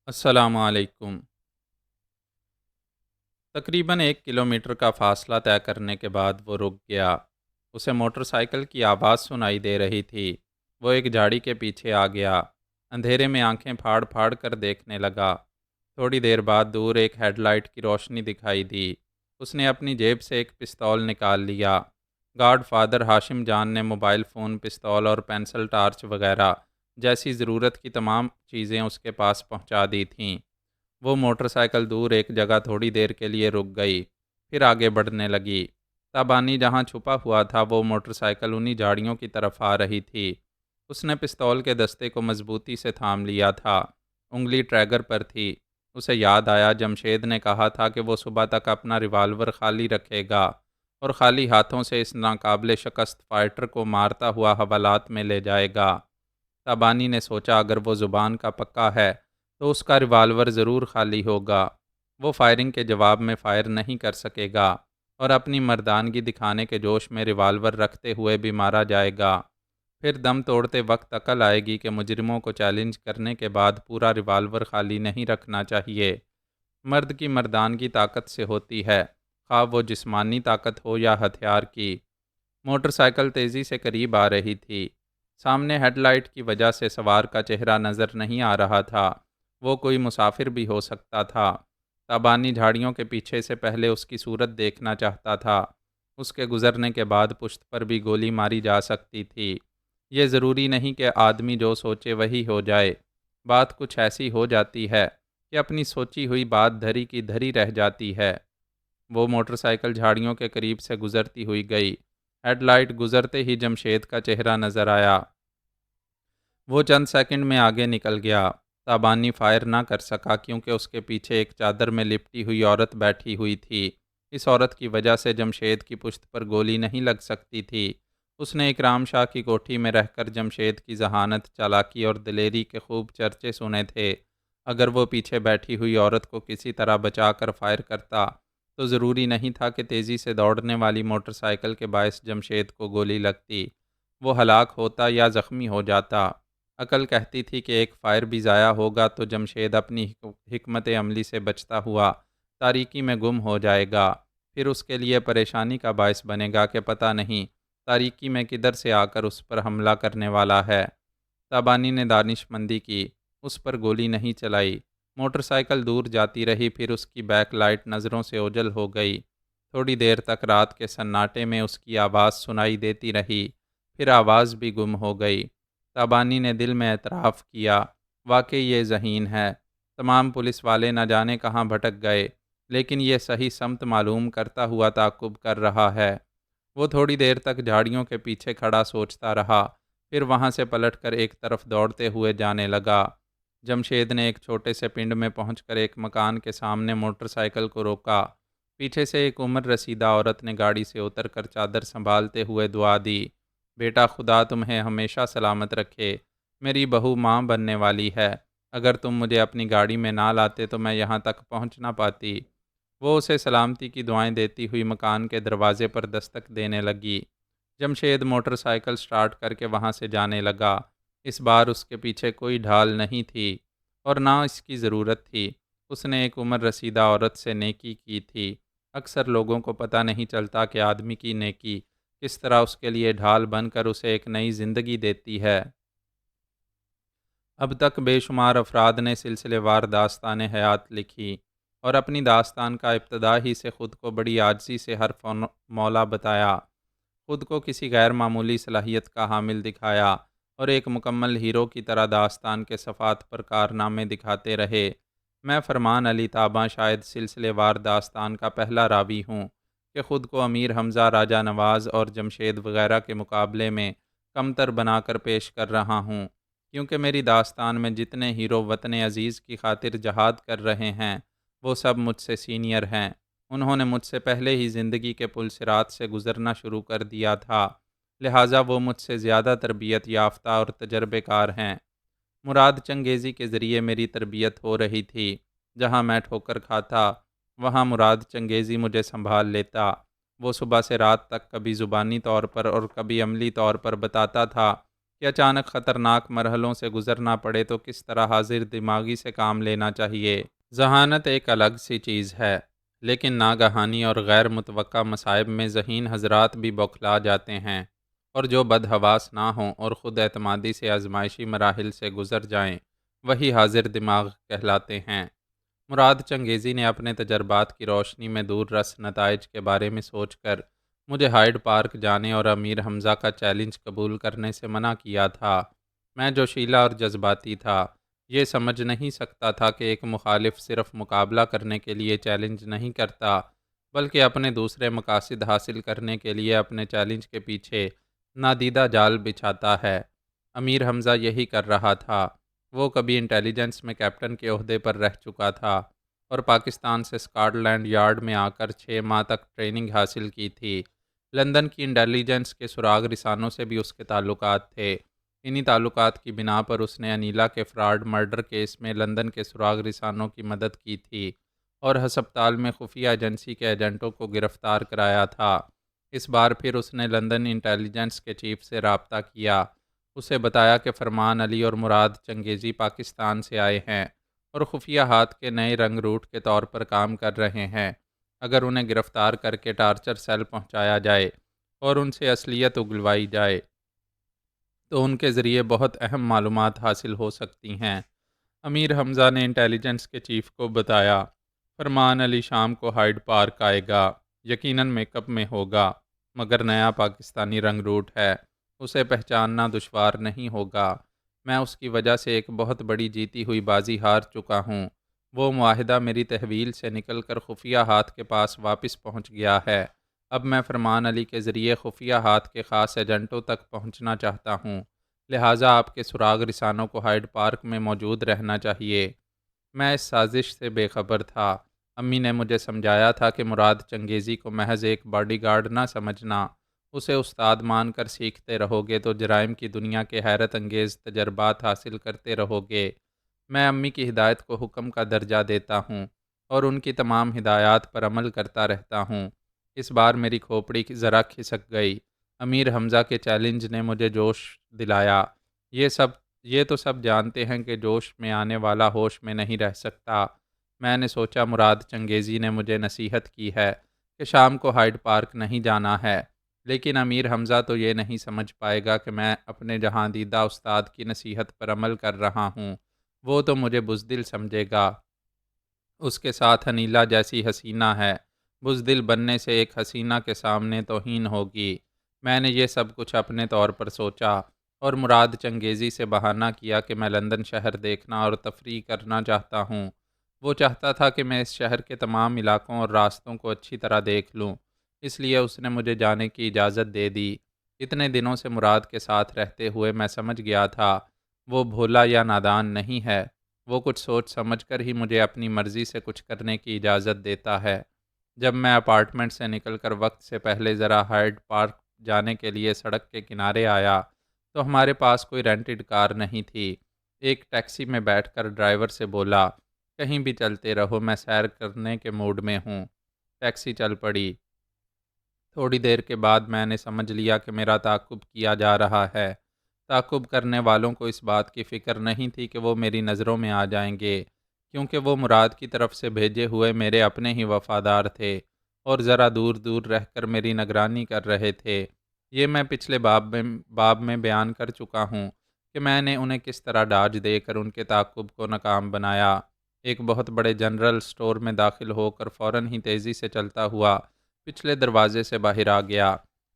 السلام علیکم۔ تقریباً 1 کلومیٹر کا فاصلہ طے کرنے کے بعد وہ رک گیا۔ اسے موٹر سائیکل کی آواز سنائی دے رہی تھی۔ وہ ایک جھاڑی کے پیچھے آ گیا۔ اندھیرے میں آنکھیں پھاڑ پھاڑ کر دیکھنے لگا۔ تھوڑی دیر بعد دور ایک ہیڈ لائٹ کی روشنی دکھائی دی۔ اس نے اپنی جیب سے ایک پستول نکال لیا۔ گارڈ فادر ہاشم جان نے موبائل فون، پستول اور پینسل، ٹارچ وغیرہ جیسی ضرورت کی تمام چیزیں اس کے پاس پہنچا دی تھیں۔ وہ موٹر سائیکل دور ایک جگہ تھوڑی دیر کے لیے رک گئی، پھر آگے بڑھنے لگی۔ تابانی جہاں چھپا ہوا تھا وہ موٹر سائیکل انہی جھاڑیوں کی طرف آ رہی تھی۔ اس نے پستول کے دستے کو مضبوطی سے تھام لیا تھا۔ انگلی ٹریگر پر تھی۔ اسے یاد آیا جمشید نے کہا تھا کہ وہ صبح تک اپنا ریوالور خالی رکھے گا اور خالی ہاتھوں سے اس ناقابل شکست فائٹر کو مارتا ہوا حوالات میں لے جائے گا۔ تابانی نے سوچا اگر وہ زبان کا پکا ہے تو اس کا ریوالور ضرور خالی ہوگا۔ وہ فائرنگ کے جواب میں فائر نہیں کر سکے گا اور اپنی مردانگی دکھانے کے جوش میں ریوالور رکھتے ہوئے بھی مارا جائے گا۔ پھر دم توڑتے وقت عقل آئے گی کہ مجرموں کو چیلنج کرنے کے بعد پورا ریوالور خالی نہیں رکھنا چاہیے۔ مرد کی مردانگی طاقت سے ہوتی ہے، خواہ وہ جسمانی طاقت ہو یا ہتھیار کی۔ موٹر سائیکل تیزی سے قریب آ رہی تھی۔ سامنے ہیڈ لائٹ کی وجہ سے سوار کا چہرہ نظر نہیں آ رہا تھا۔ وہ کوئی مسافر بھی ہو سکتا تھا۔ تابانی جھاڑیوں کے پیچھے سے پہلے اس کی صورت دیکھنا چاہتا تھا۔ اس کے گزرنے کے بعد پشت پر بھی گولی ماری جا سکتی تھی۔ یہ ضروری نہیں کہ آدمی جو سوچے وہی ہو جائے۔ بات کچھ ایسی ہو جاتی ہے کہ اپنی سوچی ہوئی بات دھری کی دھری رہ جاتی ہے۔ وہ موٹر سائیکل جھاڑیوں کے قریب سے گزرتی ہوئی گئی۔ ہیڈ لائٹ گزرتے ہی جمشید کا چہرہ نظر آیا۔ وہ چند سیکنڈ میں آگے نکل گیا۔ تابانی فائر نہ کر سکا کیونکہ اس کے پیچھے ایک چادر میں لپٹی ہوئی عورت بیٹھی ہوئی تھی۔ اس عورت کی وجہ سے جمشید کی پشت پر گولی نہیں لگ سکتی تھی۔ اس نے اکرام شاہ کی کوٹھی میں رہ کر جمشید کی ذہانت، چالاکی اور دلیری کے خوب چرچے سنے تھے۔ اگر وہ پیچھے بیٹھی ہوئی عورت کو کسی طرح بچا کر فائر کرتا تو ضروری نہیں تھا کہ تیزی سے دوڑنے والی موٹر سائیکل کے باعث جمشید کو گولی لگتی۔ وہ ہلاک ہوتا یا زخمی ہو جاتا۔ عقل کہتی تھی کہ ایک فائر بھی ضائع ہوگا تو جمشید اپنی حکمت عملی سے بچتا ہوا تاریکی میں گم ہو جائے گا۔ پھر اس کے لیے پریشانی کا باعث بنے گا کہ پتہ نہیں تاریکی میں کدھر سے آ کر اس پر حملہ کرنے والا ہے۔ تابانی نے دانش مندی کی، اس پر گولی نہیں چلائی۔ موٹر سائیکل دور جاتی رہی، پھر اس کی بیک لائٹ نظروں سے اوجھل ہو گئی۔ تھوڑی دیر تک رات کے سناٹے میں اس کی آواز سنائی دیتی رہی، پھر آواز بھی گم ہو گئی۔ تابانی نے دل میں اعتراف کیا، واقعی یہ ذہین ہے۔ تمام پولیس والے نہ جانے کہاں بھٹک گئے، لیکن یہ صحیح سمت معلوم کرتا ہوا تعاقب کر رہا ہے۔ وہ تھوڑی دیر تک جھاڑیوں کے پیچھے کھڑا سوچتا رہا، پھر وہاں سے پلٹ کر ایک طرف دوڑتے ہوئے جانے لگا۔ جمشید نے ایک چھوٹے سے پنڈ میں پہنچ کر ایک مکان کے سامنے موٹر سائیکل کو روکا۔ پیچھے سے ایک عمر رسیدہ عورت نے گاڑی سے اتر کر چادر سنبھالتے ہوئے دعا دی، بیٹا خدا تمہیں ہمیشہ سلامت رکھے، میری بہو ماں بننے والی ہے، اگر تم مجھے اپنی گاڑی میں نہ لاتے تو میں یہاں تک پہنچ نہ پاتی۔ وہ اسے سلامتی کی دعائیں دیتی ہوئی مکان کے دروازے پر دستک دینے لگی۔ جمشید موٹر سائیکل سٹارٹ کر کے وہاں سے جانے لگا۔ اس بار اس کے پیچھے کوئی ڈھال نہیں تھی اور نہ اس کی ضرورت تھی۔ اس نے ایک عمر رسیدہ عورت سے نیکی کی تھی۔ اکثر لوگوں کو پتہ نہیں چلتا کہ آدمی کی نیکی کس طرح اس کے لیے ڈھال بن کر اسے ایک نئی زندگی دیتی ہے۔ اب تک بے شمار افراد نے سلسلے وار داستان حیات لکھی اور اپنی داستان کا ابتدا ہی سے خود کو بڑی عاجزی سے ہر مولا بتایا، خود کو کسی غیر معمولی صلاحیت کا حامل دکھایا اور ایک مکمل ہیرو کی طرح داستان کے صفحات پر کارنامے دکھاتے رہے۔ میں فرمان علی تاباں شاید سلسلے وار داستان کا پہلا راوی ہوں کہ خود کو امیر حمزہ، راجہ نواز اور جمشید وغیرہ کے مقابلے میں کمتر بنا کر پیش کر رہا ہوں، کیونکہ میری داستان میں جتنے ہیرو وطن عزیز کی خاطر جہاد کر رہے ہیں وہ سب مجھ سے سینئر ہیں۔ انہوں نے مجھ سے پہلے ہی زندگی کے پل صراط سے گزرنا شروع کر دیا تھا، لہٰذا وہ مجھ سے زیادہ تربیت یافتہ اور تجربے کار ہیں۔ مراد چنگیزی کے ذریعے میری تربیت ہو رہی تھی۔ جہاں میں ٹھوکر کھاتا وہاں مراد چنگیزی مجھے سنبھال لیتا۔ وہ صبح سے رات تک کبھی زبانی طور پر اور کبھی عملی طور پر بتاتا تھا کہ اچانک خطرناک مرحلوں سے گزرنا پڑے تو کس طرح حاضر دماغی سے کام لینا چاہیے۔ ذہانت ایک الگ سی چیز ہے، لیکن ناگہانی اور غیر متوقع مصائب میں ذہین حضرات بھی بوکھلا جاتے ہیں، اور جو بدحواس نہ ہوں اور خود اعتمادی سے آزمائشی مراحل سے گزر جائیں وہی حاضر دماغ کہلاتے ہیں۔ مراد چنگیزی نے اپنے تجربات کی روشنی میں دور رس نتائج کے بارے میں سوچ کر مجھے ہائیڈ پارک جانے اور امیر حمزہ کا چیلنج قبول کرنے سے منع کیا تھا۔ میں جوشیلا اور جذباتی تھا، یہ سمجھ نہیں سکتا تھا کہ ایک مخالف صرف مقابلہ کرنے کے لیے چیلنج نہیں کرتا، بلکہ اپنے دوسرے مقاصد حاصل کرنے کے لیے اپنے چیلنج کے پیچھے نادیدہ جال بچھاتا ہے۔ امیر حمزہ یہی کر رہا تھا۔ وہ کبھی انٹیلیجنس میں کیپٹن کے عہدے پر رہ چکا تھا اور پاکستان سے اسکاٹ لینڈ یارڈ میں آ کر 6 ماہ تک ٹریننگ حاصل کی تھی۔ لندن کی انٹیلیجنس کے سراغ رسانوں سے بھی اس کے تعلقات تھے۔ انہی تعلقات کی بنا پر اس نے انیلا کے فراڈ مرڈر کیس میں لندن کے سراغ رسانوں کی مدد کی تھی اور ہسپتال میں خفیہ ایجنسی کے ایجنٹوں کو گرفتار کرایا تھا۔ اس بار پھر اس نے لندن انٹیلیجنس کے چیف سے رابطہ کیا، اسے بتایا کہ فرمان علی اور مراد چنگیزی پاکستان سے آئے ہیں اور خفیہ ہاتھ کے نئے رنگ روٹ کے طور پر کام کر رہے ہیں۔ اگر انہیں گرفتار کر کے ٹارچر سیل پہنچایا جائے اور ان سے اصلیت اگلوائی جائے تو ان کے ذریعے بہت اہم معلومات حاصل ہو سکتی ہیں۔ امیر حمزہ نے انٹیلیجنس کے چیف کو بتایا، فرمان علی شام کو ہائیڈ پارک آئے گا، یقیناً میک اپ میں ہوگا، مگر نیا پاکستانی رنگ روٹ ہے، اسے پہچاننا دشوار نہیں ہوگا۔ میں اس کی وجہ سے ایک بہت بڑی جیتی ہوئی بازی ہار چکا ہوں۔ وہ معاہدہ میری تحویل سے نکل کر خفیہ ہاتھ کے پاس واپس پہنچ گیا ہے۔ اب میں فرمان علی کے ذریعے خفیہ ہاتھ کے خاص ایجنٹوں تک پہنچنا چاہتا ہوں، لہٰذا آپ کے سراغ رسانوں کو ہائیڈ پارک میں موجود رہنا چاہیے۔ میں اس سازش سے بے خبر تھا۔ امی نے مجھے سمجھایا تھا کہ مراد چنگیزی کو محض ایک باڈی گارڈ نہ سمجھنا، اسے استاد مان کر سیکھتے رہو گے تو جرائم کی دنیا کے حیرت انگیز تجربات حاصل کرتے رہو گے۔ میں امی کی ہدایت کو حکم کا درجہ دیتا ہوں اور ان کی تمام ہدایات پر عمل کرتا رہتا ہوں۔ اس بار میری کھوپڑی ذرا کھسک گئی۔ امیر حمزہ کے چیلنج نے مجھے جوش دلایا۔ یہ تو سب جانتے ہیں کہ جوش میں آنے والا ہوش میں نہیں رہ سکتا۔ میں نے سوچا مراد چنگیزی نے مجھے نصیحت کی ہے کہ شام کو ہائیڈ پارک نہیں جانا ہے، لیکن امیر حمزہ تو یہ نہیں سمجھ پائے گا کہ میں اپنے جہاں دیدہ استاد کی نصیحت پر عمل کر رہا ہوں۔ وہ تو مجھے بزدل سمجھے گا۔ اس کے ساتھ انیلا جیسی حسینہ ہے، بزدل بننے سے ایک حسینہ کے سامنے توہین ہوگی۔ میں نے یہ سب کچھ اپنے طور پر سوچا اور مراد چنگیزی سے بہانہ کیا کہ میں لندن شہر دیکھنا اور تفریح کرنا چاہتا ہوں۔ وہ چاہتا تھا کہ میں اس شہر کے تمام علاقوں اور راستوں کو اچھی طرح دیکھ لوں، اس لیے اس نے مجھے جانے کی اجازت دے دی۔ اتنے دنوں سے مراد کے ساتھ رہتے ہوئے میں سمجھ گیا تھا وہ بھولا یا نادان نہیں ہے، وہ کچھ سوچ سمجھ کر ہی مجھے اپنی مرضی سے کچھ کرنے کی اجازت دیتا ہے۔ جب میں اپارٹمنٹ سے نکل کر وقت سے پہلے ذرا ہائیڈ پارک جانے کے لیے سڑک کے کنارے آیا تو ہمارے پاس کوئی رینٹڈ کار نہیں تھی۔ ایک ٹیکسی میں بیٹھ کر ڈرائیور سے بولا، کہیں بھی چلتے رہو، میں سیر کرنے کے موڈ میں ہوں۔ ٹیکسی چل پڑی۔ تھوڑی دیر کے بعد میں نے سمجھ لیا کہ میرا تعاقب کیا جا رہا ہے۔ تعاقب کرنے والوں کو اس بات کی فکر نہیں تھی کہ وہ میری نظروں میں آ جائیں گے، کیونکہ وہ مراد کی طرف سے بھیجے ہوئے میرے اپنے ہی وفادار تھے اور ذرا دور دور رہ کر میری نگرانی کر رہے تھے۔ یہ میں پچھلے باب میں بیان کر چکا ہوں کہ میں نے انہیں کس طرح ڈاج دے کر ان کے تعاقب کو ناکام بنایا۔ ایک بہت بڑے جنرل سٹور میں داخل ہو کر فوراً ہی تیزی سے چلتا ہوا پچھلے دروازے سے باہر آ گیا۔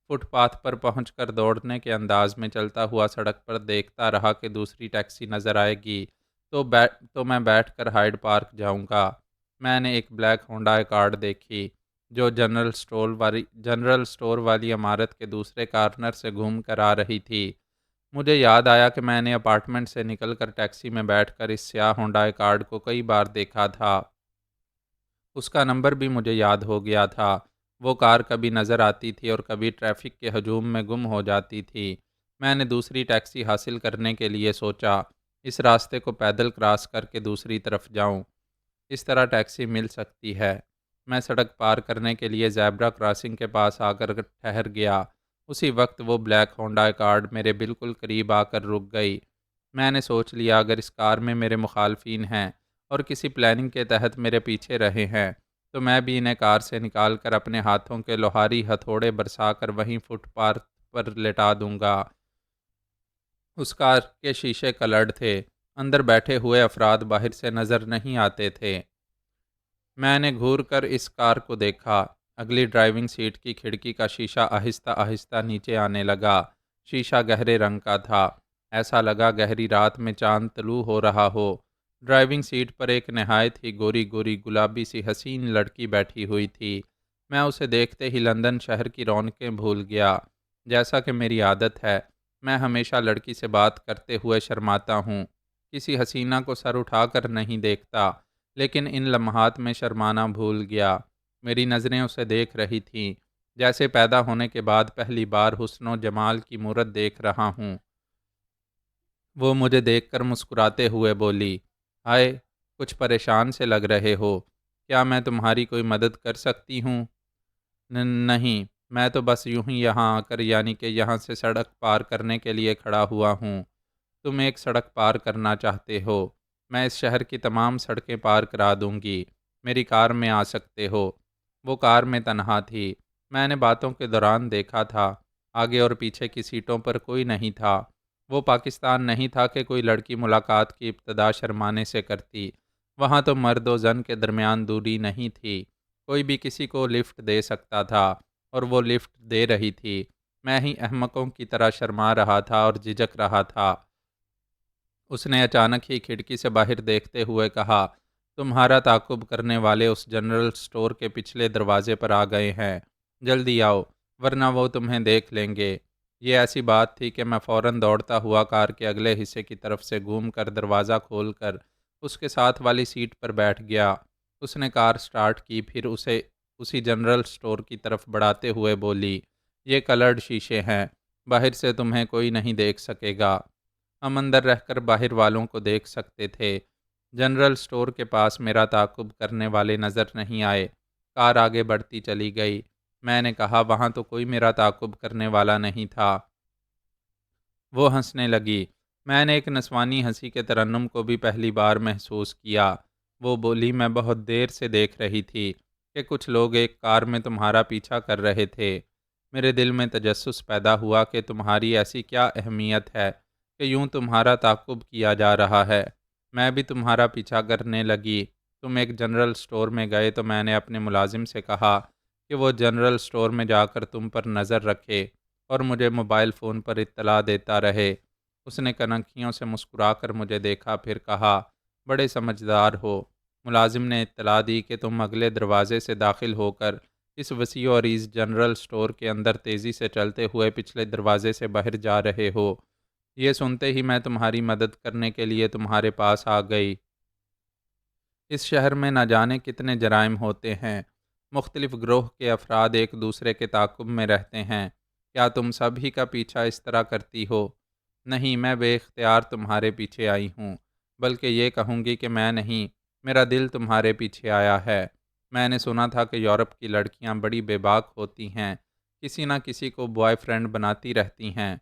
فٹ پاتھ پر پہنچ کر دوڑنے کے انداز میں چلتا ہوا سڑک پر دیکھتا رہا کہ دوسری ٹیکسی نظر آئے گی تو میں بیٹھ کر ہائیڈ پارک جاؤں گا۔ میں نے ایک بلیک ہونڈا اکارڈ دیکھی جو جنرل سٹور والی عمارت کے دوسرے کارنر سے گھوم کر آ رہی تھی۔ مجھے یاد آیا کہ میں نے اپارٹمنٹ سے نکل کر ٹیکسی میں بیٹھ کر اس سیاہ ہونڈا اکارڈ کو کئی بار دیکھا تھا۔ اس کا نمبر بھی مجھے یاد ہو گیا تھا۔ وہ کار کبھی نظر آتی تھی اور کبھی ٹریفک کے ہجوم میں گم ہو جاتی تھی۔ میں نے دوسری ٹیکسی حاصل کرنے کے لیے سوچا، اس راستے کو پیدل کراس کر کے دوسری طرف جاؤں، اس طرح ٹیکسی مل سکتی ہے۔ میں سڑک پار کرنے کے لیے زیبرا کراسنگ کے پاس آ کر ٹھہر گیا اسی وقت وہ بلیک ہونڈا کار میرے بالکل قریب آ کر رک گئی۔ میں نے سوچ لیا اگر اس کار میں میرے مخالفین ہیں اور کسی پلاننگ کے تحت میرے پیچھے رہے ہیں تو میں بھی انہیں کار سے نکال کر اپنے ہاتھوں کے لوہاری ہتھوڑے برسا کر وہیں فٹ پاتھ پر لٹا دوں گا۔ اس کار کے شیشے کلرڈ تھے، اندر بیٹھے ہوئے افراد باہر سے نظر نہیں آتے تھے۔ میں نے گھور کر اس کار کو دیکھا۔ اگلی ڈرائیونگ سیٹ کی کھڑکی کا شیشہ آہستہ آہستہ نیچے آنے لگا۔ شیشہ گہرے رنگ کا تھا، ایسا لگا گہری رات میں چاند طلوع ہو رہا ہو۔ ڈرائیونگ سیٹ پر ایک نہایت ہی گوری گوری گلابی سی حسین لڑکی بیٹھی ہوئی تھی۔ میں اسے دیکھتے ہی لندن شہر کی رونقیں بھول گیا۔ جیسا کہ میری عادت ہے، میں ہمیشہ لڑکی سے بات کرتے ہوئے شرماتا ہوں، کسی حسینہ کو سر اٹھا کر نہیں دیکھتا، لیکن ان لمحات میں شرمانا بھول گیا۔ میری نظریں اسے دیکھ رہی تھیں، جیسے پیدا ہونے کے بعد پہلی بار حسن و جمال کی مورت دیکھ رہا ہوں۔ وہ مجھے دیکھ کر مسکراتے ہوئے بولی، ہائے، کچھ پریشان سے لگ رہے ہو، کیا میں تمہاری کوئی مدد کر سکتی ہوں؟ نہیں، میں تو بس یوں ہی یہاں آ کر یعنی کہ یہاں سے سڑک پار کرنے کے لیے کھڑا ہوا ہوں۔ تم ایک سڑک پار کرنا چاہتے ہو، میں اس شہر کی تمام سڑکیں پار کرا دوں گی، میری کار میں آ سکتے ہو۔ وہ کار میں تنہا تھی، میں نے باتوں کے دوران دیکھا تھا، آگے اور پیچھے کی سیٹوں پر کوئی نہیں تھا۔ وہ پاکستان نہیں تھا کہ کوئی لڑکی ملاقات کی ابتدا شرمانے سے کرتی، وہاں تو مرد و زن کے درمیان دوری نہیں تھی، کوئی بھی کسی کو لفٹ دے سکتا تھا اور وہ لفٹ دے رہی تھی۔ میں ہی احمقوں کی طرح شرما رہا تھا اور جھجک رہا تھا۔ اس نے اچانک ہی کھڑکی سے باہر دیکھتے ہوئے کہا، تمہارا تعاقب کرنے والے اس جنرل سٹور کے پچھلے دروازے پر آ گئے ہیں، جلدی آؤ ورنہ وہ تمہیں دیکھ لیں گے۔ یہ ایسی بات تھی کہ میں فوراً دوڑتا ہوا کار کے اگلے حصے کی طرف سے گھوم کر دروازہ کھول کر اس کے ساتھ والی سیٹ پر بیٹھ گیا۔ اس نے کار سٹارٹ کی، پھر اسے اسی جنرل سٹور کی طرف بڑھاتے ہوئے بولی، یہ کلرڈ شیشے ہیں، باہر سے تمہیں کوئی نہیں دیکھ سکے گا۔ ہم اندر رہ کر باہر والوں کو دیکھ سکتے تھے۔ جنرل سٹور کے پاس میرا تعاقب کرنے والے نظر نہیں آئے۔ کار آگے بڑھتی چلی گئی۔ میں نے کہا، وہاں تو کوئی میرا تعاقب کرنے والا نہیں تھا۔ وہ ہنسنے لگی۔ میں نے ایک نسوانی ہنسی کے ترنم کو بھی پہلی بار محسوس کیا۔ وہ بولی، میں بہت دیر سے دیکھ رہی تھی کہ کچھ لوگ ایک کار میں تمہارا پیچھا کر رہے تھے۔ میرے دل میں تجسس پیدا ہوا کہ تمہاری ایسی کیا اہمیت ہے کہ یوں تمہارا تعاقب کیا جا رہا ہے۔ میں بھی تمہارا پیچھا کرنے لگی۔ تم ایک جنرل سٹور میں گئے تو میں نے اپنے ملازم سے کہا کہ وہ جنرل سٹور میں جا کر تم پر نظر رکھے اور مجھے موبائل فون پر اطلاع دیتا رہے۔ اس نے کنکھیوں سے مسکرا کر مجھے دیکھا، پھر کہا، بڑے سمجھدار ہو۔ ملازم نے اطلاع دی کہ تم اگلے دروازے سے داخل ہو کر اس وسیع و عریض جنرل سٹور کے اندر تیزی سے چلتے ہوئے پچھلے دروازے سے باہر جا رہے ہو۔ یہ سنتے ہی میں تمہاری مدد کرنے کے لیے تمہارے پاس آ گئی۔ اس شہر میں نہ جانے کتنے جرائم ہوتے ہیں، مختلف گروہ کے افراد ایک دوسرے کے تعاقب میں رہتے ہیں، کیا تم سب ہی کا پیچھا اس طرح کرتی ہو؟ نہیں، میں بے اختیار تمہارے پیچھے آئی ہوں، بلکہ یہ کہوں گی کہ میں نہیں، میرا دل تمہارے پیچھے آیا ہے۔ میں نے سنا تھا کہ یورپ کی لڑکیاں بڑی بے باک ہوتی ہیں، کسی نہ کسی کو بوائے فرینڈ بناتی رہتی ہیں۔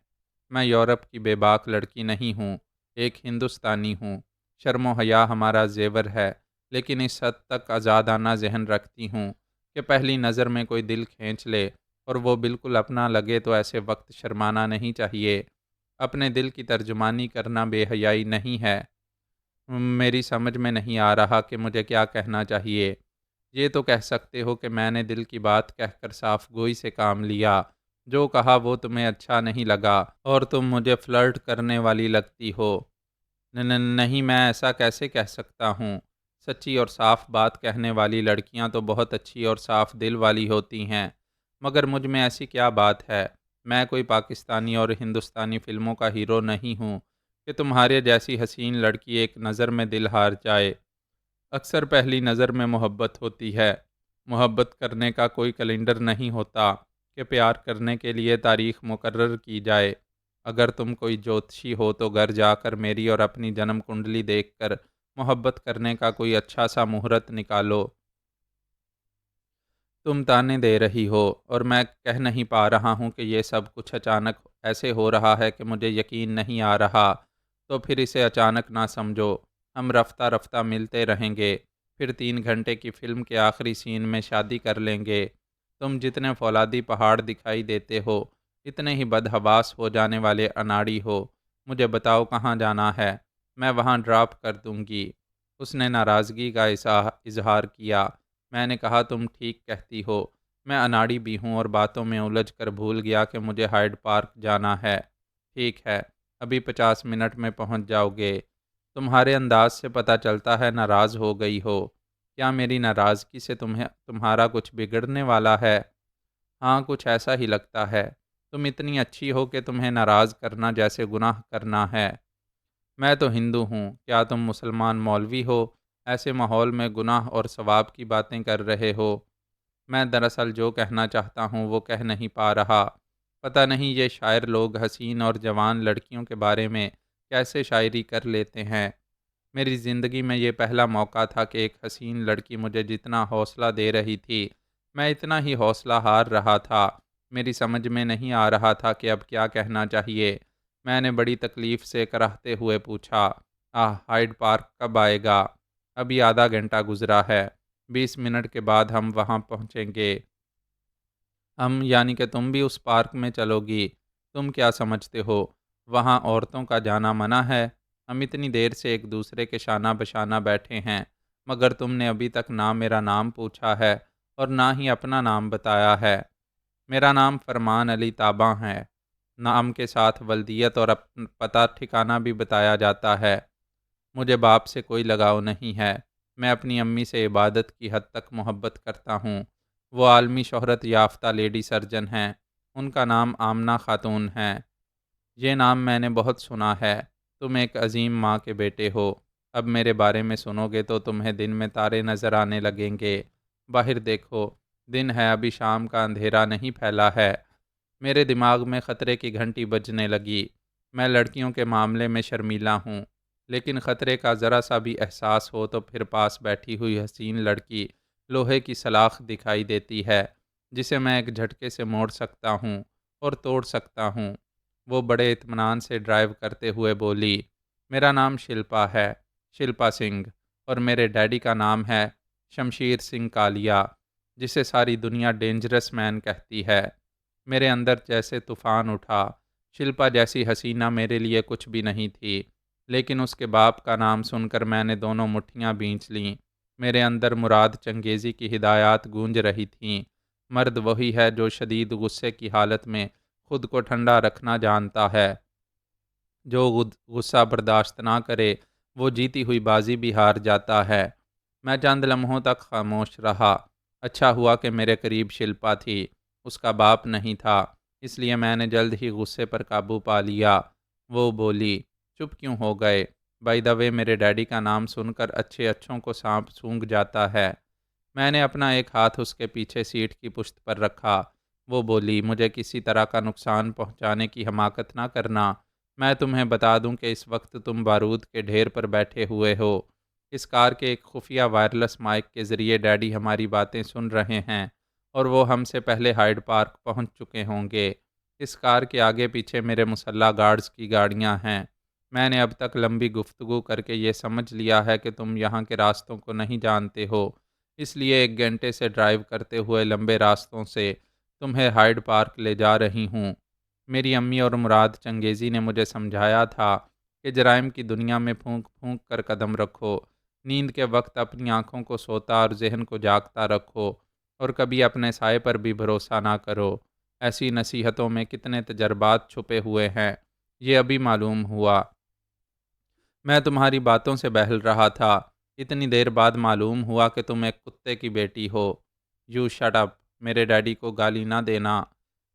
میں یورپ کی بے باک لڑکی نہیں ہوں، ایک ہندوستانی ہوں۔ شرم و حیا ہمارا زیور ہے، لیکن اس حد تک آزادانہ ذہن رکھتی ہوں کہ پہلی نظر میں کوئی دل کھینچ لے اور وہ بالکل اپنا لگے تو ایسے وقت شرمانا نہیں چاہیے۔ اپنے دل کی ترجمانی کرنا بے حیائی نہیں ہے۔ میری سمجھ میں نہیں آ رہا کہ مجھے کیا کہنا چاہیے۔ یہ تو کہہ سکتے ہو کہ میں نے دل کی بات کہہ کر صاف گوئی سے کام لیا، جو کہا وہ تمہیں اچھا نہیں لگا اور تم مجھے فلرٹ کرنے والی لگتی ہو۔ نہیں، میں ایسا کیسے کہہ سکتا ہوں؟ سچی اور صاف بات کہنے والی لڑکیاں تو بہت اچھی اور صاف دل والی ہوتی ہیں، مگر مجھ میں ایسی کیا بات ہے؟ میں کوئی پاکستانی اور ہندوستانی فلموں کا ہیرو نہیں ہوں کہ تمہارے جیسی حسین لڑکی ایک نظر میں دل ہار جائے۔ اکثر پہلی نظر میں محبت ہوتی ہے۔ محبت کرنے کا کوئی کیلنڈر نہیں ہوتا کہ پیار کرنے کے لیے تاریخ مقرر کی جائے۔ اگر تم کوئی جوتشی ہو تو گھر جا کر میری اور اپنی جنم کنڈلی دیکھ کر محبت کرنے کا کوئی اچھا سا مہورت نکالو۔ تم تانے دے رہی ہو اور میں کہہ نہیں پا رہا ہوں کہ یہ سب کچھ اچانک ایسے ہو رہا ہے کہ مجھے یقین نہیں آ رہا، تو پھر اسے اچانک نہ سمجھو۔ ہم رفتہ رفتہ ملتے رہیں گے، پھر 3 گھنٹے کی فلم کے آخری سین میں شادی کر لیں گے۔ تم جتنے فولادی پہاڑ دکھائی دیتے ہو، اتنے ہی بدحواس ہو جانے والے اناڑی ہو۔ مجھے بتاؤ کہاں جانا ہے، میں وہاں ڈراپ کر دوں گی۔ اس نے ناراضگی کا اظہار کیا۔ میں نے کہا تم ٹھیک کہتی ہو، میں اناڑی بھی ہوں اور باتوں میں الجھ کر بھول گیا کہ مجھے ہائیڈ پارک جانا ہے۔ ٹھیک ہے، ابھی 50 منٹ میں پہنچ جاؤ گے۔ تمہارے انداز سے پتہ چلتا ہے ناراض ہو گئی ہو۔ کیا میری ناراضگی سے تمہارا کچھ بگڑنے والا ہے؟ ہاں، کچھ ایسا ہی لگتا ہے۔ تم اتنی اچھی ہو کہ تمہیں ناراض کرنا جیسے گناہ کرنا ہے۔ میں تو ہندو ہوں، کیا تم مسلمان مولوی ہو؟ ایسے ماحول میں گناہ اور ثواب کی باتیں کر رہے ہو۔ میں دراصل جو کہنا چاہتا ہوں وہ کہہ نہیں پا رہا۔ پتہ نہیں یہ شاعر لوگ حسین اور جوان لڑکیوں کے بارے میں کیسے شاعری کر لیتے ہیں۔ میری زندگی میں یہ پہلا موقع تھا کہ ایک حسین لڑکی مجھے جتنا حوصلہ دے رہی تھی، میں اتنا ہی حوصلہ ہار رہا تھا۔ میری سمجھ میں نہیں آ رہا تھا کہ اب کیا کہنا چاہیے۔ میں نے بڑی تکلیف سے کراہتے ہوئے پوچھا، ہائیڈ پارک کب آئے گا؟ ابھی آدھا گھنٹہ گزرا ہے، 20 منٹ کے بعد ہم وہاں پہنچیں گے۔ ہم یعنی کہ تم بھی اس پارک میں چلو گی؟ تم کیا سمجھتے ہو وہاں عورتوں کا جانا منع ہے؟ ہم اتنی دیر سے ایک دوسرے کے شانہ بشانہ بیٹھے ہیں، مگر تم نے ابھی تک نہ میرا نام پوچھا ہے اور نہ ہی اپنا نام بتایا ہے۔ میرا نام فرمان علی تاباں ہے۔ نام کے ساتھ ولدیت اور پتہ ٹھکانہ بھی بتایا جاتا ہے۔ مجھے باپ سے کوئی لگاؤ نہیں ہے۔ میں اپنی امی سے عبادت کی حد تک محبت کرتا ہوں۔ وہ عالمی شہرت یافتہ لیڈی سرجن ہیں۔ ان کا نام آمنہ خاتون ہے۔ یہ نام میں نے بہت سنا ہے۔ تم ایک عظیم ماں کے بیٹے ہو۔ اب میرے بارے میں سنو گے تو تمہیں دن میں تارے نظر آنے لگیں گے۔ باہر دیکھو، دن ہے، ابھی شام کا اندھیرا نہیں پھیلا ہے۔ میرے دماغ میں خطرے کی گھنٹی بجنے لگی۔ میں لڑکیوں کے معاملے میں شرمیلا ہوں، لیکن خطرے کا ذرا سا بھی احساس ہو تو پھر پاس بیٹھی ہوئی حسین لڑکی لوہے کی سلاخ دکھائی دیتی ہے، جسے میں ایک جھٹکے سے موڑ سکتا ہوں اور توڑ سکتا ہوں۔ وہ بڑے اطمینان سے ڈرائیو کرتے ہوئے بولی، میرا نام شلپا ہے، شلپا سنگھ، اور میرے ڈیڈی کا نام ہے شمشیر سنگھ کالیا، جسے ساری دنیا ڈینجرس مین کہتی ہے۔ میرے اندر جیسے طوفان اٹھا۔ شلپا جیسی حسینہ میرے لیے کچھ بھی نہیں تھی، لیکن اس کے باپ کا نام سن کر میں نے دونوں مٹھیاں بھینچ لیں۔ میرے اندر مراد چنگیزی کی ہدایات گونج رہی تھیں۔ مرد وہی ہے جو شدید غصے کی حالت میں خود کو ٹھنڈا رکھنا جانتا ہے۔ جو غصہ برداشت نہ کرے وہ جیتی ہوئی بازی بھی ہار جاتا ہے۔ میں چند لمحوں تک خاموش رہا۔ اچھا ہوا کہ میرے قریب شلپا تھی، اس کا باپ نہیں تھا، اس لیے میں نے جلد ہی غصے پر قابو پا لیا۔ وہ بولی، چپ کیوں ہو گئے؟ بائی دا وے، میرے ڈیڈی کا نام سن کر اچھے اچھوں کو سانپ سونگھ جاتا ہے۔ میں نے اپنا ایک ہاتھ اس کے پیچھے سیٹ کی پشت پر رکھا۔ وہ بولی، مجھے کسی طرح کا نقصان پہنچانے کی حماقت نہ کرنا۔ میں تمہیں بتا دوں کہ اس وقت تم بارود کے ڈھیر پر بیٹھے ہوئے ہو۔ اس کار کے ایک خفیہ وائرلیس مائک کے ذریعے ڈیڈی ہماری باتیں سن رہے ہیں اور وہ ہم سے پہلے ہائیڈ پارک پہنچ چکے ہوں گے۔ اس کار کے آگے پیچھے میرے مسلح گارڈز کی گاڑیاں ہیں۔ میں نے اب تک لمبی گفتگو کر کے یہ سمجھ لیا ہے کہ تم یہاں کے راستوں کو نہیں جانتے ہو، اس لیے 1 گھنٹے سے ڈرائیو کرتے ہوئے لمبے راستوں سے تمہیں ہائیڈ پارک لے جا رہی ہوں۔ میری امی اور مراد چنگیزی نے مجھے سمجھایا تھا کہ جرائم کی دنیا میں پھونک پھونک کر قدم رکھو، نیند کے وقت اپنی آنکھوں کو سوتا اور ذہن کو جاگتا رکھو، اور کبھی اپنے سائے پر بھی بھروسہ نہ کرو۔ ایسی نصیحتوں میں کتنے تجربات چھپے ہوئے ہیں، یہ ابھی معلوم ہوا۔ میں تمہاری باتوں سے بہل رہا تھا، اتنی دیر بعد معلوم ہوا کہ تم ایک کتے کی بیٹی ہو۔ یو شٹ اپ، میرے ڈیڈی کو گالی نہ دینا۔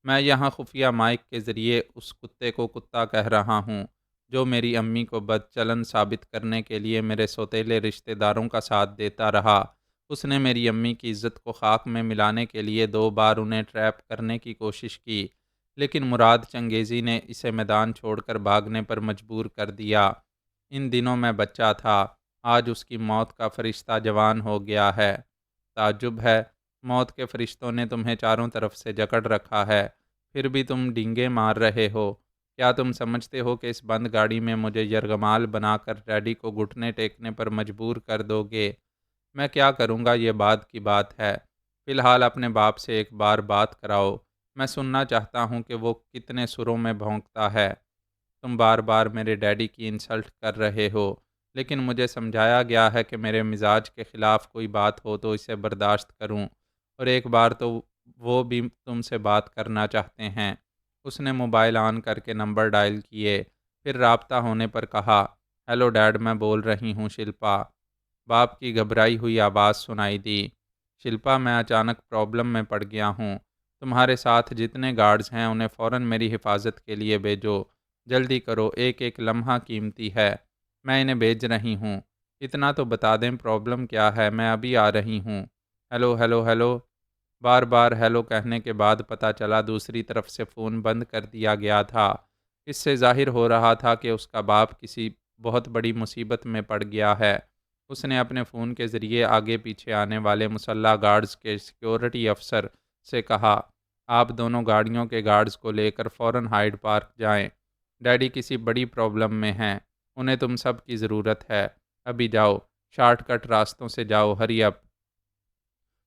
میں یہاں خفیہ مائک کے ذریعے اس کتے کو کتا کہہ رہا ہوں جو میری امی کو بد چلن ثابت کرنے کے لیے میرے سوتیلے رشتہ داروں کا ساتھ دیتا رہا۔ اس نے میری امی کی عزت کو خاک میں ملانے کے لیے 2 بار انہیں ٹریپ کرنے کی کوشش کی، لیکن مراد چنگیزی نے اسے میدان چھوڑ کر بھاگنے پر مجبور کر دیا۔ ان دنوں میں بچہ تھا، آج اس کی موت کا فرشتہ جوان ہو گیا ہے۔ تعجب ہے، موت کے فرشتوں نے تمہیں چاروں طرف سے جکڑ رکھا ہے، پھر بھی تم ڈینگے مار رہے ہو۔ کیا تم سمجھتے ہو کہ اس بند گاڑی میں مجھے یرغمال بنا کر ڈیڈی کو گھٹنے ٹیکنے پر مجبور کر دو گے؟ میں کیا کروں گا یہ بعد کی بات ہے، فی الحال اپنے باپ سے ایک بار بات کراؤ، میں سننا چاہتا ہوں کہ وہ کتنے سروں میں بھونکتا ہے۔ تم بار بار میرے ڈیڈی کی انسلٹ کر رہے ہو، لیکن مجھے سمجھایا گیا ہے کہ میرے مزاج کے خلاف کوئی بات ہو تو اسے برداشت کروں، اور ایک بار تو وہ بھی تم سے بات کرنا چاہتے ہیں۔ اس نے موبائل آن کر کے نمبر ڈائل کیے، پھر رابطہ ہونے پر کہا، ہیلو ڈیڈ، میں بول رہی ہوں شلپا۔ باپ کی گھبرائی ہوئی آواز سنائی دی، شلپا میں اچانک پرابلم میں پڑ گیا ہوں، تمہارے ساتھ جتنے گارڈز ہیں انہیں فوراً میری حفاظت کے لیے بھیجو، جلدی کرو، ایک ایک لمحہ قیمتی ہے، میں انہیں بھیج رہی ہوں، اتنا تو بتا دیں پرابلم کیا ہے، میں ابھی آ رہی ہوں، ہیلو ہیلو ہیلو۔ بار بار ہیلو کہنے کے بعد پتہ چلا دوسری طرف سے فون بند کر دیا گیا تھا۔ اس سے ظاہر ہو رہا تھا کہ اس کا باپ کسی بہت بڑی مصیبت میں پڑ گیا ہے۔ اس نے اپنے فون کے ذریعے آگے پیچھے آنے والے مسلح گارڈز کے سیکیورٹی افسر سے کہا، آپ دونوں گاڑیوں کے گارڈز کو لے کر فوراً ہائیڈ پارک جائیں، ڈیڈی کسی بڑی پرابلم میں ہیں، انہیں تم سب کی ضرورت ہے، ابھی جاؤ، شارٹ کٹ راستوں سے جاؤ، ہری اپ۔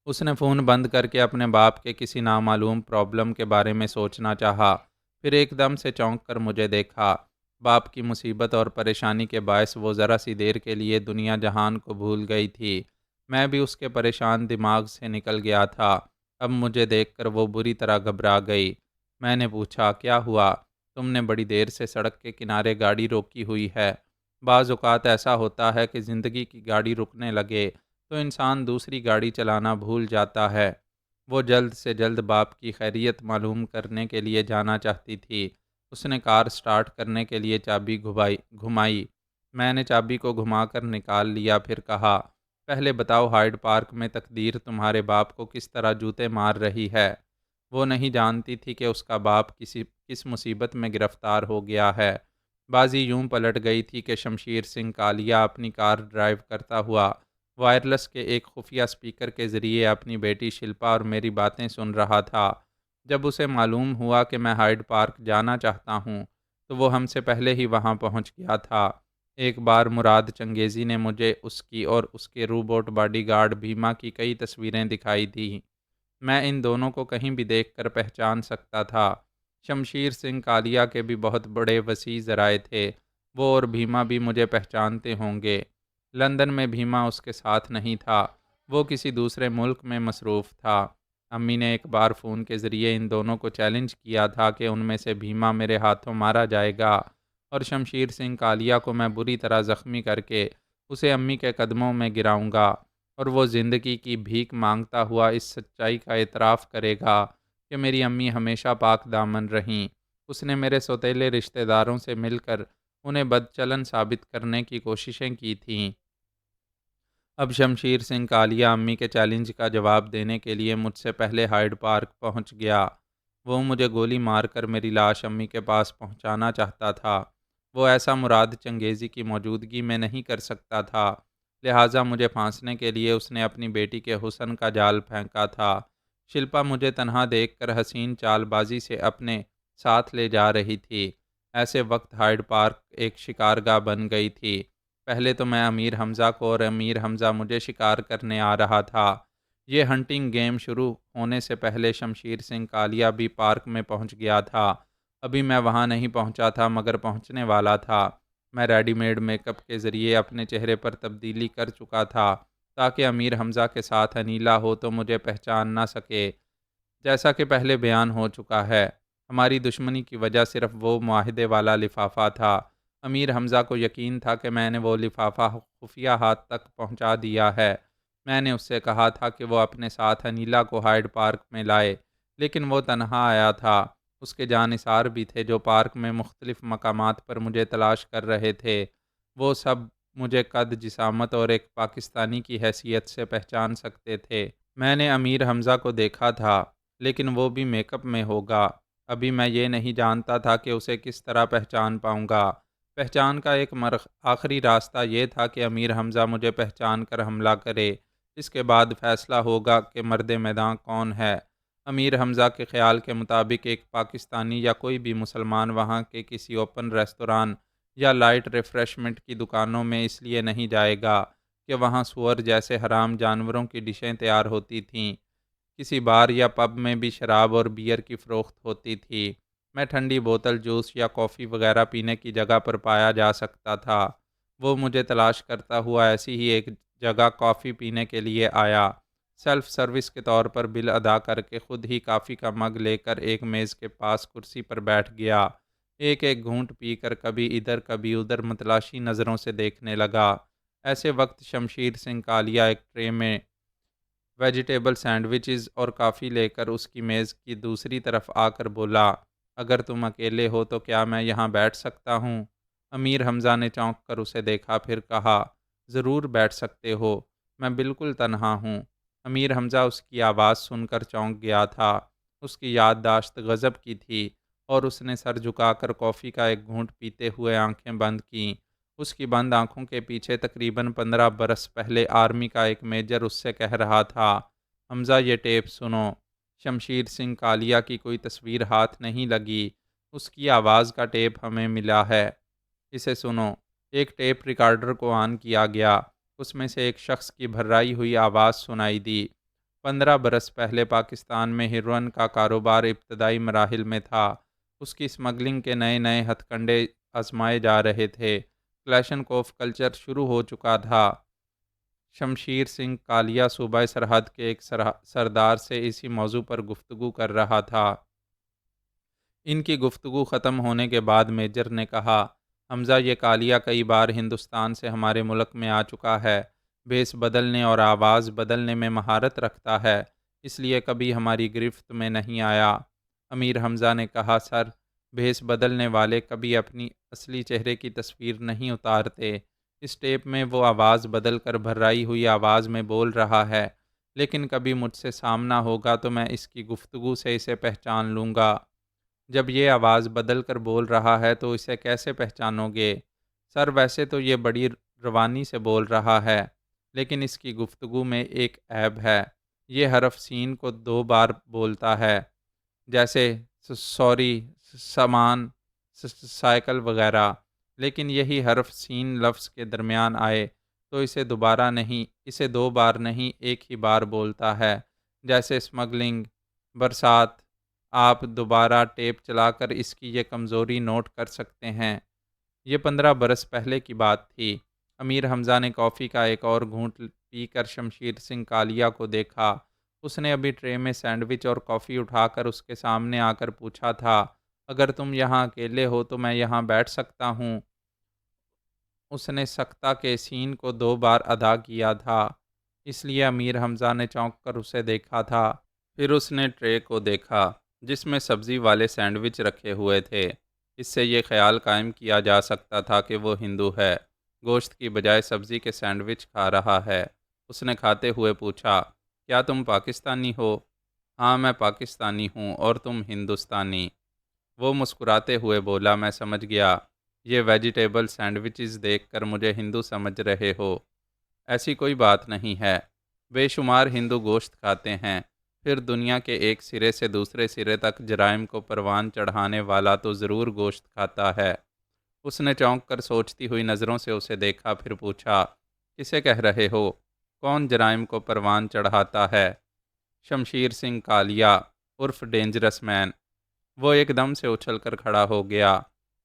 اس نے فون بند کر کے اپنے باپ کے کسی نامعلوم پرابلم کے بارے میں سوچنا چاہا، پھر ایک دم سے چونک کر مجھے دیکھا۔ باپ کی مصیبت اور پریشانی کے باعث وہ ذرا سی دیر کے لیے دنیا جہان کو بھول گئی تھی، میں بھی اس کے پریشان دماغ سے نکل گیا تھا۔ اب مجھے دیکھ کر وہ بری طرح گھبرا گئی۔ میں نے پوچھا، کیا ہوا؟ تم نے بڑی دیر سے سڑک کے کنارے گاڑی روکی ہوئی ہے۔ بعض اوقات ایسا ہوتا ہے کہ زندگی کی گاڑی رکنے لگے تو انسان دوسری گاڑی چلانا بھول جاتا ہے۔ وہ جلد سے جلد باپ کی خیریت معلوم کرنے کے لیے جانا چاہتی تھی۔ اس نے کار سٹارٹ کرنے کے لیے چابی گھمائی۔ میں نے چابی کو گھما کر نکال لیا، پھر کہا، پہلے بتاؤ ہائیڈ پارک میں تقدیر تمہارے باپ کو کس طرح جوتے مار رہی ہے؟ وہ نہیں جانتی تھی کہ اس کا باپ کس مصیبت میں گرفتار ہو گیا ہے۔ بازی یوں پلٹ گئی تھی کہ شمشیر سنگھ کالیا اپنی کار ڈرائیو کرتا ہوا وائرلیس کے ایک خفیہ اسپیکر کے ذریعے اپنی بیٹی شلپا اور میری باتیں سن رہا تھا۔ جب اسے معلوم ہوا کہ میں ہائیڈ پارک جانا چاہتا ہوں تو وہ ہم سے پہلے ہی وہاں پہنچ گیا تھا۔ ایک بار مراد چنگیزی نے مجھے اس کی اور اس کے روبوٹ باڈی گارڈ بھیما کی کئی تصویریں دکھائی دیں۔ میں ان دونوں کو کہیں بھی دیکھ کر پہچان سکتا تھا۔ شمشیر سنگھ کالیا کے بھی بہت بڑے وسیع ذرائع تھے، وہ اور بھیما بھی مجھے پہچانتے ہوں گے۔ لندن میں بھیما اس کے ساتھ نہیں تھا، وہ کسی دوسرے ملک میں مصروف تھا۔ امی نے ایک بار فون کے ذریعے ان دونوں کو چیلنج کیا تھا کہ ان میں سے بھیما میرے ہاتھوں مارا جائے گا اور شمشیر سنگھ کالیا کو میں بری طرح زخمی کر کے اسے امی کے قدموں میں گراؤں گا، اور وہ زندگی کی بھیک مانگتا ہوا اس سچائی کا اعتراف کرے گا کہ میری امی ہمیشہ پاک دامن رہیں۔ اس نے میرے سوتیلے رشتہ داروں سے مل کر انہیں بدچلن ثابت کرنے کی کوششیں کی تھیں۔ اب شمشیر سنگھ کالیا امی کے چیلنج کا جواب دینے کے لیے مجھ سے پہلے ہائیڈ پارک پہنچ گیا۔ وہ مجھے گولی مار کر میری لاش امی کے پاس پہنچانا چاہتا تھا۔ وہ ایسا مراد چنگیزی کی موجودگی میں نہیں کر سکتا تھا، لہٰذا مجھے پھانسنے کے لیے اس نے اپنی بیٹی کے حسن کا جال پھینکا تھا۔ شلپا مجھے تنہا دیکھ کر حسین چال بازی سے اپنے ساتھ لے جا رہی تھی۔ ایسے وقت ہائیڈ پارک ایک شکارگاہ بن گئی تھی۔ پہلے تو میں امیر حمزہ کو اور امیر حمزہ مجھے شکار کرنے آ رہا تھا۔ یہ ہنٹنگ گیم شروع ہونے سے پہلے شمشیر سنگھ کالیا بھی پارک میں پہنچ گیا تھا۔ ابھی میں وہاں نہیں پہنچا تھا مگر پہنچنے والا تھا۔ میں ریڈی میڈ میک اپ کے ذریعے اپنے چہرے پر تبدیلی کر چکا تھا تاکہ امیر حمزہ کے ساتھ انیلا ہو تو مجھے پہچان نہ سکے۔ جیسا کہ پہلے بیان ہو چکا ہے، ہماری دشمنی کی وجہ صرف وہ معاہدے والا لفافہ تھا۔ امیر حمزہ کو یقین تھا کہ میں نے وہ لفافہ خفیہ ہاتھ تک پہنچا دیا ہے۔ میں نے اس سے کہا تھا کہ وہ اپنے ساتھ انیلا کو ہائیڈ پارک میں لائے، لیکن وہ تنہا آیا تھا۔ اس کے جانثار بھی تھے جو پارک میں مختلف مقامات پر مجھے تلاش کر رہے تھے۔ وہ سب مجھے قد، جسامت اور ایک پاکستانی کی حیثیت سے پہچان سکتے تھے۔ میں نے امیر حمزہ کو دیکھا تھا، لیکن وہ بھی میک اپ میں ہوگا۔ ابھی میں یہ نہیں جانتا تھا کہ اسے کس طرح پہچان پاؤں گا۔ پہچان کا ایک آخری راستہ یہ تھا کہ امیر حمزہ مجھے پہچان کر حملہ کرے، اس کے بعد فیصلہ ہوگا کہ مرد میدان کون ہے۔ امیر حمزہ کے خیال کے مطابق ایک پاکستانی یا کوئی بھی مسلمان وہاں کے کسی اوپن ریستوران یا لائٹ ریفریشمنٹ کی دکانوں میں اس لیے نہیں جائے گا کہ وہاں سور جیسے حرام جانوروں کی ڈشیں تیار ہوتی تھیں۔ کسی بار یا پب میں بھی شراب اور بیئر کی فروخت ہوتی تھی۔ میں ٹھنڈی بوتل جوس یا کافی وغیرہ پینے کی جگہ پر پایا جا سکتا تھا۔ وہ مجھے تلاش کرتا ہوا ایسی ہی ایک جگہ کافی پینے کے لیے آیا۔ سیلف سروس کے طور پر بل ادا کر کے خود ہی کافی کا مگ لے کر ایک میز کے پاس کرسی پر بیٹھ گیا۔ ایک ایک گھونٹ پی کر کبھی ادھر کبھی ادھر متلاشی نظروں سے دیکھنے لگا۔ ایسے وقت شمشیر سنگھ کالیا ایک ٹرے میں ویجیٹیبل سینڈوچز اور کافی لے کر اس کی میز کی دوسری طرف آ کر بولا، اگر تم اکیلے ہو تو کیا میں یہاں بیٹھ سکتا ہوں؟ امیر حمزہ نے چونک کر اسے دیکھا، پھر کہا، ضرور بیٹھ سکتے ہو، میں بالکل تنہا ہوں۔ امیر حمزہ اس کی آواز سن کر چونک گیا تھا۔ اس کی یادداشت غضب کی تھی اور اس نے سر جھکا کر کافی کا ایک گھونٹ پیتے ہوئے آنکھیں بند کیں۔ اس کی بند آنکھوں کے پیچھے تقریباً 15 برس پہلے آرمی کا ایک میجر اس سے کہہ رہا تھا، حمزہ یہ ٹیپ سنو۔ شمشیر سنگھ کالیا کی کوئی تصویر ہاتھ نہیں لگی، اس کی آواز کا ٹیپ ہمیں ملا ہے، اسے سنو۔ ایک ٹیپ ریکارڈر کو آن کیا گیا، اس میں سے ایک شخص کی بھرائی ہوئی آواز سنائی دی۔ 15 برس پہلے پاکستان میں ہیروئن کا کاروبار ابتدائی مراحل میں تھا۔ اس کی اسمگلنگ کے نئے نئے ہتھ کنڈے آزمائے جا رہے تھے۔ کلیشن کوف کلچر شروع ہو چکا تھا۔ شمشیر سنگھ کالیا صوبہ سرحد کے ایک سردار سے اسی موضوع پر گفتگو کر رہا تھا۔ ان کی گفتگو ختم ہونے کے بعد میجر نے کہا، حمزہ یہ کالیا کئی بار ہندوستان سے ہمارے ملک میں آ چکا ہے، بھیس بدلنے اور آواز بدلنے میں مہارت رکھتا ہے، اس لیے کبھی ہماری گرفت میں نہیں آیا۔ امیر حمزہ نے کہا، سر، بھیس بدلنے والے کبھی اپنی اصلی چہرے کی تصویر نہیں اتارتے۔ اس ٹیپ میں وہ آواز بدل کر بھرائی ہوئی آواز میں بول رہا ہے، لیکن کبھی مجھ سے سامنا ہوگا تو میں اس کی گفتگو سے اسے پہچان لوں گا۔ جب یہ آواز بدل کر بول رہا ہے تو اسے کیسے پہچانو گے؟ سر، ویسے تو یہ بڑی روانی سے بول رہا ہے، لیکن اس کی گفتگو میں ایک عیب ہے، یہ حرف سین کو 2 بار بولتا ہے، جیسے سوری، سامان، سائیکل وغیرہ، لیکن یہی حرف سین لفظ کے درمیان آئے تو اسے 2 بار نہیں ایک ہی بار بولتا ہے، جیسے اسمگلنگ، برسات۔ آپ دوبارہ ٹیپ چلا کر اس کی یہ کمزوری نوٹ کر سکتے ہیں۔ یہ 15 برس پہلے کی بات تھی۔ امیر حمزہ نے کافی کا ایک اور گھونٹ پی کر شمشیر سنگھ کالیا کو دیکھا۔ اس نے ابھی ٹرے میں سینڈوچ اور کافی اٹھا کر اس کے سامنے آ کر پوچھا تھا، اگر تم یہاں اکیلے ہو تو میں یہاں بیٹھ سکتا ہوں؟ اس نے سکتہ کے سین کو 2 بار ادا کیا تھا، اس لیے امیر حمزہ نے چونک کر اسے دیکھا تھا۔ پھر اس نے ٹرے کو دیکھا جس میں سبزی والے سینڈوچ رکھے ہوئے تھے۔ اس سے یہ خیال قائم کیا جا سکتا تھا کہ وہ ہندو ہے، گوشت کی بجائے سبزی کے سینڈوچ کھا رہا ہے۔ اس نے کھاتے ہوئے پوچھا، کیا تم پاکستانی ہو؟ ہاں، میں پاکستانی ہوں، اور تم ہندوستانی؟ وہ مسکراتے ہوئے بولا، میں سمجھ گیا، یہ ویجیٹیبل سینڈوچز دیکھ کر مجھے ہندو سمجھ رہے ہو۔ ایسی کوئی بات نہیں ہے، بے شمار ہندو گوشت کھاتے ہیں، پھر دنیا کے ایک سرے سے دوسرے سرے تک جرائم کو پروان چڑھانے والا تو ضرور گوشت کھاتا ہے۔ اس نے چونک کر سوچتی ہوئی نظروں سے اسے دیکھا، پھر پوچھا، کسے کہہ رہے ہو؟ کون جرائم کو پروان چڑھاتا ہے؟ شمشیر سنگھ کالیا عرف ڈینجرس مین۔ وہ ایک دم سے اچھل کر کھڑا ہو گیا،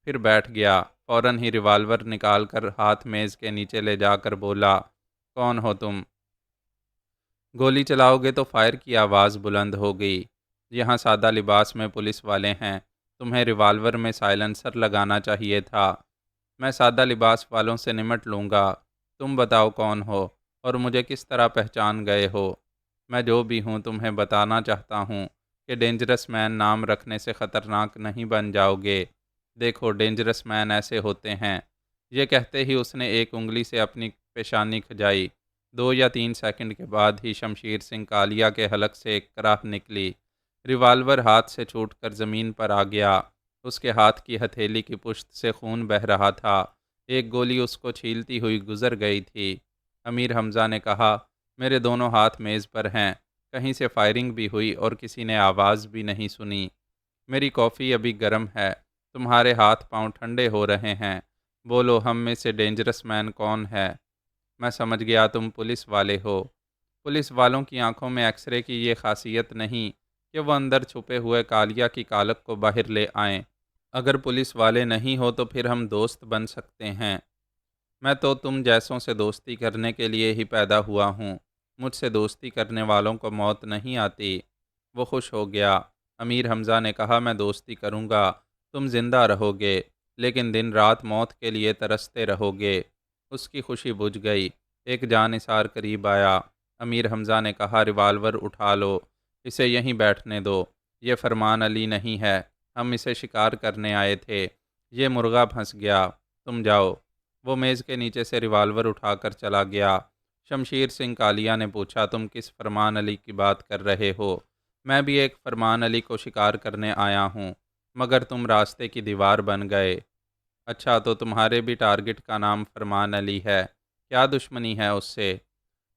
پھر بیٹھ گیا، فوراً ہی ریوالور نکال کر ہاتھ میز کے نیچے لے جا کر بولا، کون ہو تم؟ گولی چلاؤ گے تو فائر کی آواز بلند ہو گئی۔ یہاں سادہ لباس میں پولیس والے ہیں، تمہیں ریوالور میں سائلنسر لگانا چاہیے تھا۔ میں سادہ لباس والوں سے نمٹ لوں گا، تم بتاؤ کون ہو اور مجھے کس طرح پہچان گئے ہو؟ میں جو بھی ہوں تمہیں بتانا چاہتا ہوں کہ ڈینجرس مین نام رکھنے سے خطرناک نہیں بن جاؤ گے۔ دیکھو، ڈینجرس مین ایسے ہوتے ہیں۔ یہ کہتے ہی اس نے ایک انگلی سے اپنی پیشانی کھجائی۔ 2 یا 3 سیکنڈ کے بعد ہی شمشیر سنگھ کالیا کے حلق سے ایک کراہ نکلی۔ ریوالور ہاتھ سے چھوٹ کر زمین پر آ گیا۔ اس کے ہاتھ کی ہتھیلی کی پشت سے خون بہہ رہا تھا۔ ایک گولی اس کو چھیلتی ہوئی گزر گئی تھی۔ امیر حمزہ نے کہا، میرے دونوں ہاتھ میز پر ہیں، کہیں سے فائرنگ بھی ہوئی اور کسی نے آواز بھی نہیں سنی۔ میری کافی ابھی گرم ہے، تمہارے ہاتھ پاؤں ٹھنڈے ہو رہے ہیں، بولو ہم میں سے ڈینجرس مین کون ہے؟ میں سمجھ گیا تم پولیس والے ہو۔ پولیس والوں کی آنکھوں میں ایکس رے کی یہ خاصیت نہیں کہ وہ اندر چھپے ہوئے کالیا کی کالک کو باہر لے آئیں۔ اگر پولیس والے نہیں ہو تو پھر ہم دوست بن سکتے ہیں۔ میں تو تم جیسوں سے دوستی کرنے کے لیے ہی پیدا ہوا ہوں، مجھ سے دوستی کرنے والوں کو موت نہیں آتی۔ وہ خوش ہو گیا۔ امیر حمزہ نے کہا میں دوستی کروں گا، تم زندہ رہو گے، لیکن دن رات موت کے لیے ترستے رہو گے۔ اس کی خوشی بجھ گئی۔ ایک جانثار قریب آیا۔ امیر حمزہ نے کہا ریوالور اٹھا لو، اسے یہیں بیٹھنے دو، یہ فرمان علی نہیں ہے، ہم اسے شکار کرنے آئے تھے، یہ مرغا پھنس گیا، تم جاؤ۔ وہ میز کے نیچے سے ریوالور اٹھا کر چلا گیا۔ شمشیر سنگھ کالیا نے پوچھا تم کس فرمان علی کی بات کر رہے ہو؟ میں بھی ایک فرمان علی کو شکار کرنے آیا ہوں، مگر تم راستے کی دیوار بن گئے۔ اچھا تو تمہارے بھی ٹارگٹ کا نام فرمان علی ہے، کیا دشمنی ہے اس سے؟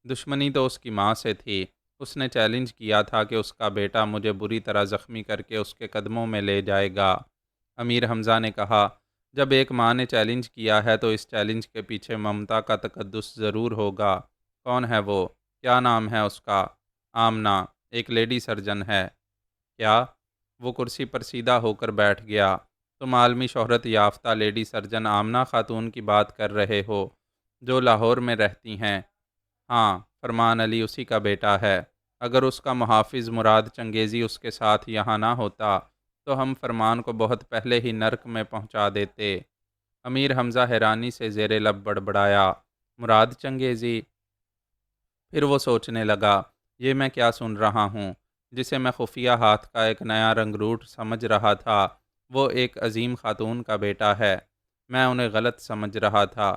دشمنی تو اس کی ماں سے تھی، اس نے چیلنج کیا تھا کہ اس کا بیٹا مجھے بری طرح زخمی کر کے اس کے قدموں میں لے جائے گا۔ امیر حمزہ نے کہا جب ایک ماں نے چیلنج کیا ہے تو اس چیلنج کے پیچھے ممتا کا تقدس ضرور ہوگا۔ کون ہے وہ؟ کیا نام ہے اس کا؟ آمنہ، ایک لیڈی سرجن ہے۔ کیا؟ وہ کرسی پر سیدھا ہو کر بیٹھ گیا۔ تم عالمی شہرت یافتہ لیڈی سرجن آمنہ خاتون کی بات کر رہے ہو، جو لاہور میں رہتی ہیں؟ ہاں، فرمان علی اسی کا بیٹا ہے۔ اگر اس کا محافظ مراد چنگیزی اس کے ساتھ یہاں نہ ہوتا تو ہم فرمان کو بہت پہلے ہی نرک میں پہنچا دیتے۔ امیر حمزہ حیرانی سے زیر لب بڑبڑایا، مراد چنگیزی؟ پھر وہ سوچنے لگا یہ میں کیا سن رہا ہوں؟ جسے میں خفیہ ہاتھ کا ایک نیا رنگ روٹ سمجھ رہا تھا وہ ایک عظیم خاتون کا بیٹا ہے۔ میں انہیں غلط سمجھ رہا تھا،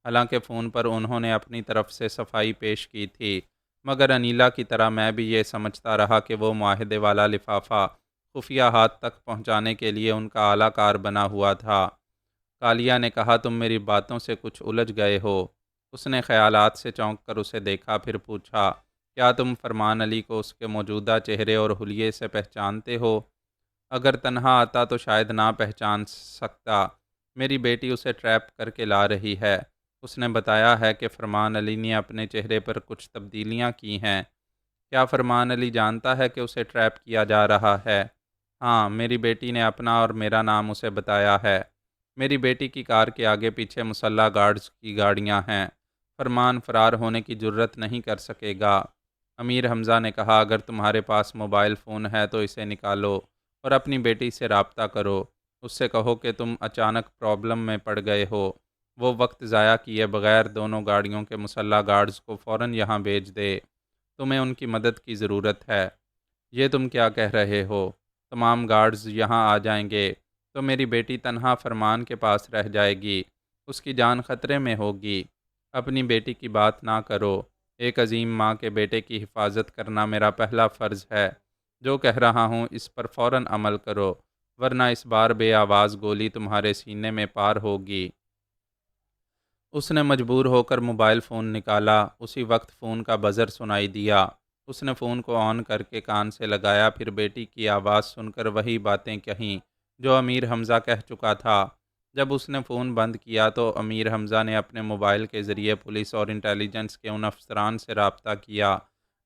حالانکہ فون پر انہوں نے اپنی طرف سے صفائی پیش کی تھی، مگر انیلا کی طرح میں بھی یہ سمجھتا رہا کہ وہ معاہدے والا لفافہ خفیہ ہاتھ تک پہنچانے کے لیے ان کا اعلیٰ کار بنا ہوا تھا۔ کالیا نے کہا تم میری باتوں سے کچھ الجھ گئے ہو۔ اس نے خیالات سے چونک کر اسے دیکھا، پھر پوچھا کیا تم فرمان علی کو اس کے موجودہ چہرے اور حلیے سے پہچانتے ہو؟ اگر تنہا آتا تو شاید نہ پہچان سکتا، میری بیٹی اسے ٹریپ کر کے لا رہی ہے، اس نے بتایا ہے کہ فرمان علی نے اپنے چہرے پر کچھ تبدیلیاں کی ہیں۔ کیا فرمان علی جانتا ہے کہ اسے ٹریپ کیا جا رہا ہے؟ ہاں، میری بیٹی نے اپنا اور میرا نام اسے بتایا ہے۔ میری بیٹی کی کار کے آگے پیچھے مسلح گارڈز کی گاڑیاں ہیں، فرمان فرار ہونے کی جرت نہیں کر سکے گا۔ امیر حمزہ نے کہا اگر تمہارے پاس موبائل فون ہے تو اسے نکالو اور اپنی بیٹی سے رابطہ کرو، اس سے کہو کہ تم اچانک پرابلم میں پڑ گئے ہو، وہ وقت ضائع کیے بغیر دونوں گاڑیوں کے مسلح گارڈز کو فوراً یہاں بھیج دے، تمہیں ان کی مدد کی ضرورت ہے۔ یہ تم کیا کہہ رہے ہو؟ تمام گارڈز یہاں آ جائیں گے تو میری بیٹی تنہا فرمان کے پاس رہ جائے گی، اس کی جان خطرے میں ہوگی۔ اپنی بیٹی کی بات نہ کرو، ایک عظیم ماں کے بیٹے کی حفاظت کرنا میرا پہلا فرض ہے۔ جو کہہ رہا ہوں اس پر فوراً عمل کرو، ورنہ اس بار بے آواز گولی تمہارے سینے میں پار ہوگی۔ اس نے مجبور ہو کر موبائل فون نکالا، اسی وقت فون کا بزر سنائی دیا۔ اس نے فون کو آن کر کے کان سے لگایا، پھر بیٹی کی آواز سن کر وہی باتیں کہیں جو امیر حمزہ کہہ چکا تھا۔ جب اس نے فون بند کیا تو امیر حمزہ نے اپنے موبائل کے ذریعے پولیس اور انٹیلیجنس کے ان افسران سے رابطہ کیا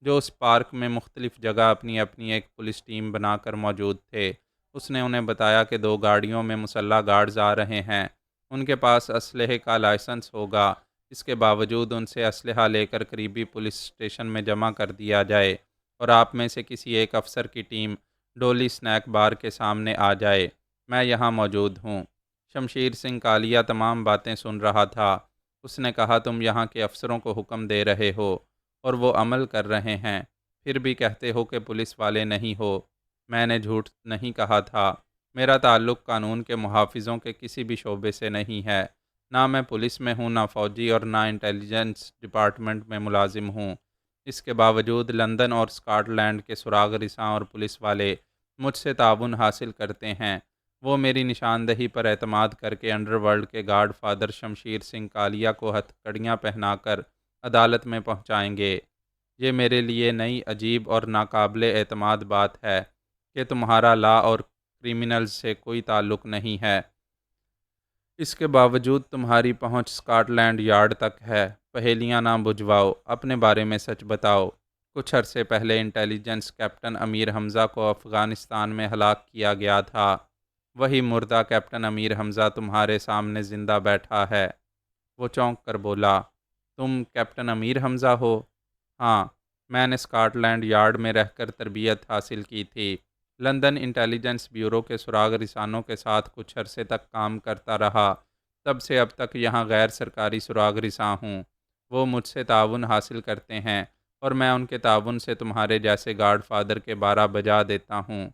جو اس پارک میں مختلف جگہ اپنی اپنی ایک پولیس ٹیم بنا کر موجود تھے۔ اس نے انہیں بتایا کہ 2 گاڑیوں میں مسلح گارڈز آ رہے ہیں، ان کے پاس اسلحے کا لائسنس ہوگا، اس کے باوجود ان سے اسلحہ لے کر قریبی پولیس اسٹیشن میں جمع کر دیا جائے اور آپ میں سے کسی ایک افسر کی ٹیم ڈولی سنیک بار کے سامنے آ جائے۔ میں یہاں موجود ہوں۔ شمشیر سنگھ کالیا تمام باتیں سن رہا تھا۔ اس نے کہا تم یہاں کے افسروں کو حکم دے رہے ہو اور وہ عمل کر رہے ہیں، پھر بھی کہتے ہو کہ پولیس والے نہیں ہو۔ میں نے جھوٹ نہیں کہا تھا، میرا تعلق قانون کے محافظوں کے کسی بھی شعبے سے نہیں ہے، نہ میں پولیس میں ہوں، نہ فوجی اور نہ انٹیلیجنس ڈپارٹمنٹ میں ملازم ہوں۔ اس کے باوجود لندن اور اسکاٹ لینڈ کے سراغ رساں اور پولیس والے مجھ سے تعاون حاصل کرتے ہیں، وہ میری نشاندہی پر اعتماد کر کے انڈر ورلڈ کے گاڈ فادر شمشیر سنگھ کالیا کو ہتھ کڑیاں پہنا کر عدالت میں پہنچائیں گے۔ یہ میرے لیے نئی، عجیب اور ناقابل اعتماد بات ہے کہ تمہارا لا اور کرمنلز سے کوئی تعلق نہیں ہے۔ اس کے باوجود تمہاری پہنچ اسکاٹ لینڈ یارڈ تک ہے۔ پہیلیاں نہ بجھواؤ، اپنے بارے میں سچ بتاؤ۔ کچھ عرصے پہلے انٹیلیجنس کیپٹن امیر حمزہ کو افغانستان میں ہلاک کیا گیا تھا۔ وہی مردہ کیپٹن امیر حمزہ تمہارے سامنے زندہ بیٹھا ہے۔ وہ چونک کر بولا، تم کیپٹن امیر حمزہ ہو؟ ہاں، میں نے اسکاٹ لینڈ یارڈ میں رہ کر تربیت حاصل کی تھی۔ لندن انٹیلیجنس بیورو کے سراغ رسانوں کے ساتھ کچھ عرصے تک کام کرتا رہا۔ تب سے اب تک یہاں غیر سرکاری سراغ رساں ہوں۔ وہ مجھ سے تعاون حاصل کرتے ہیں اور میں ان کے تعاون سے تمہارے جیسے گاڈ فادر کے 12 بجا دیتا ہوں۔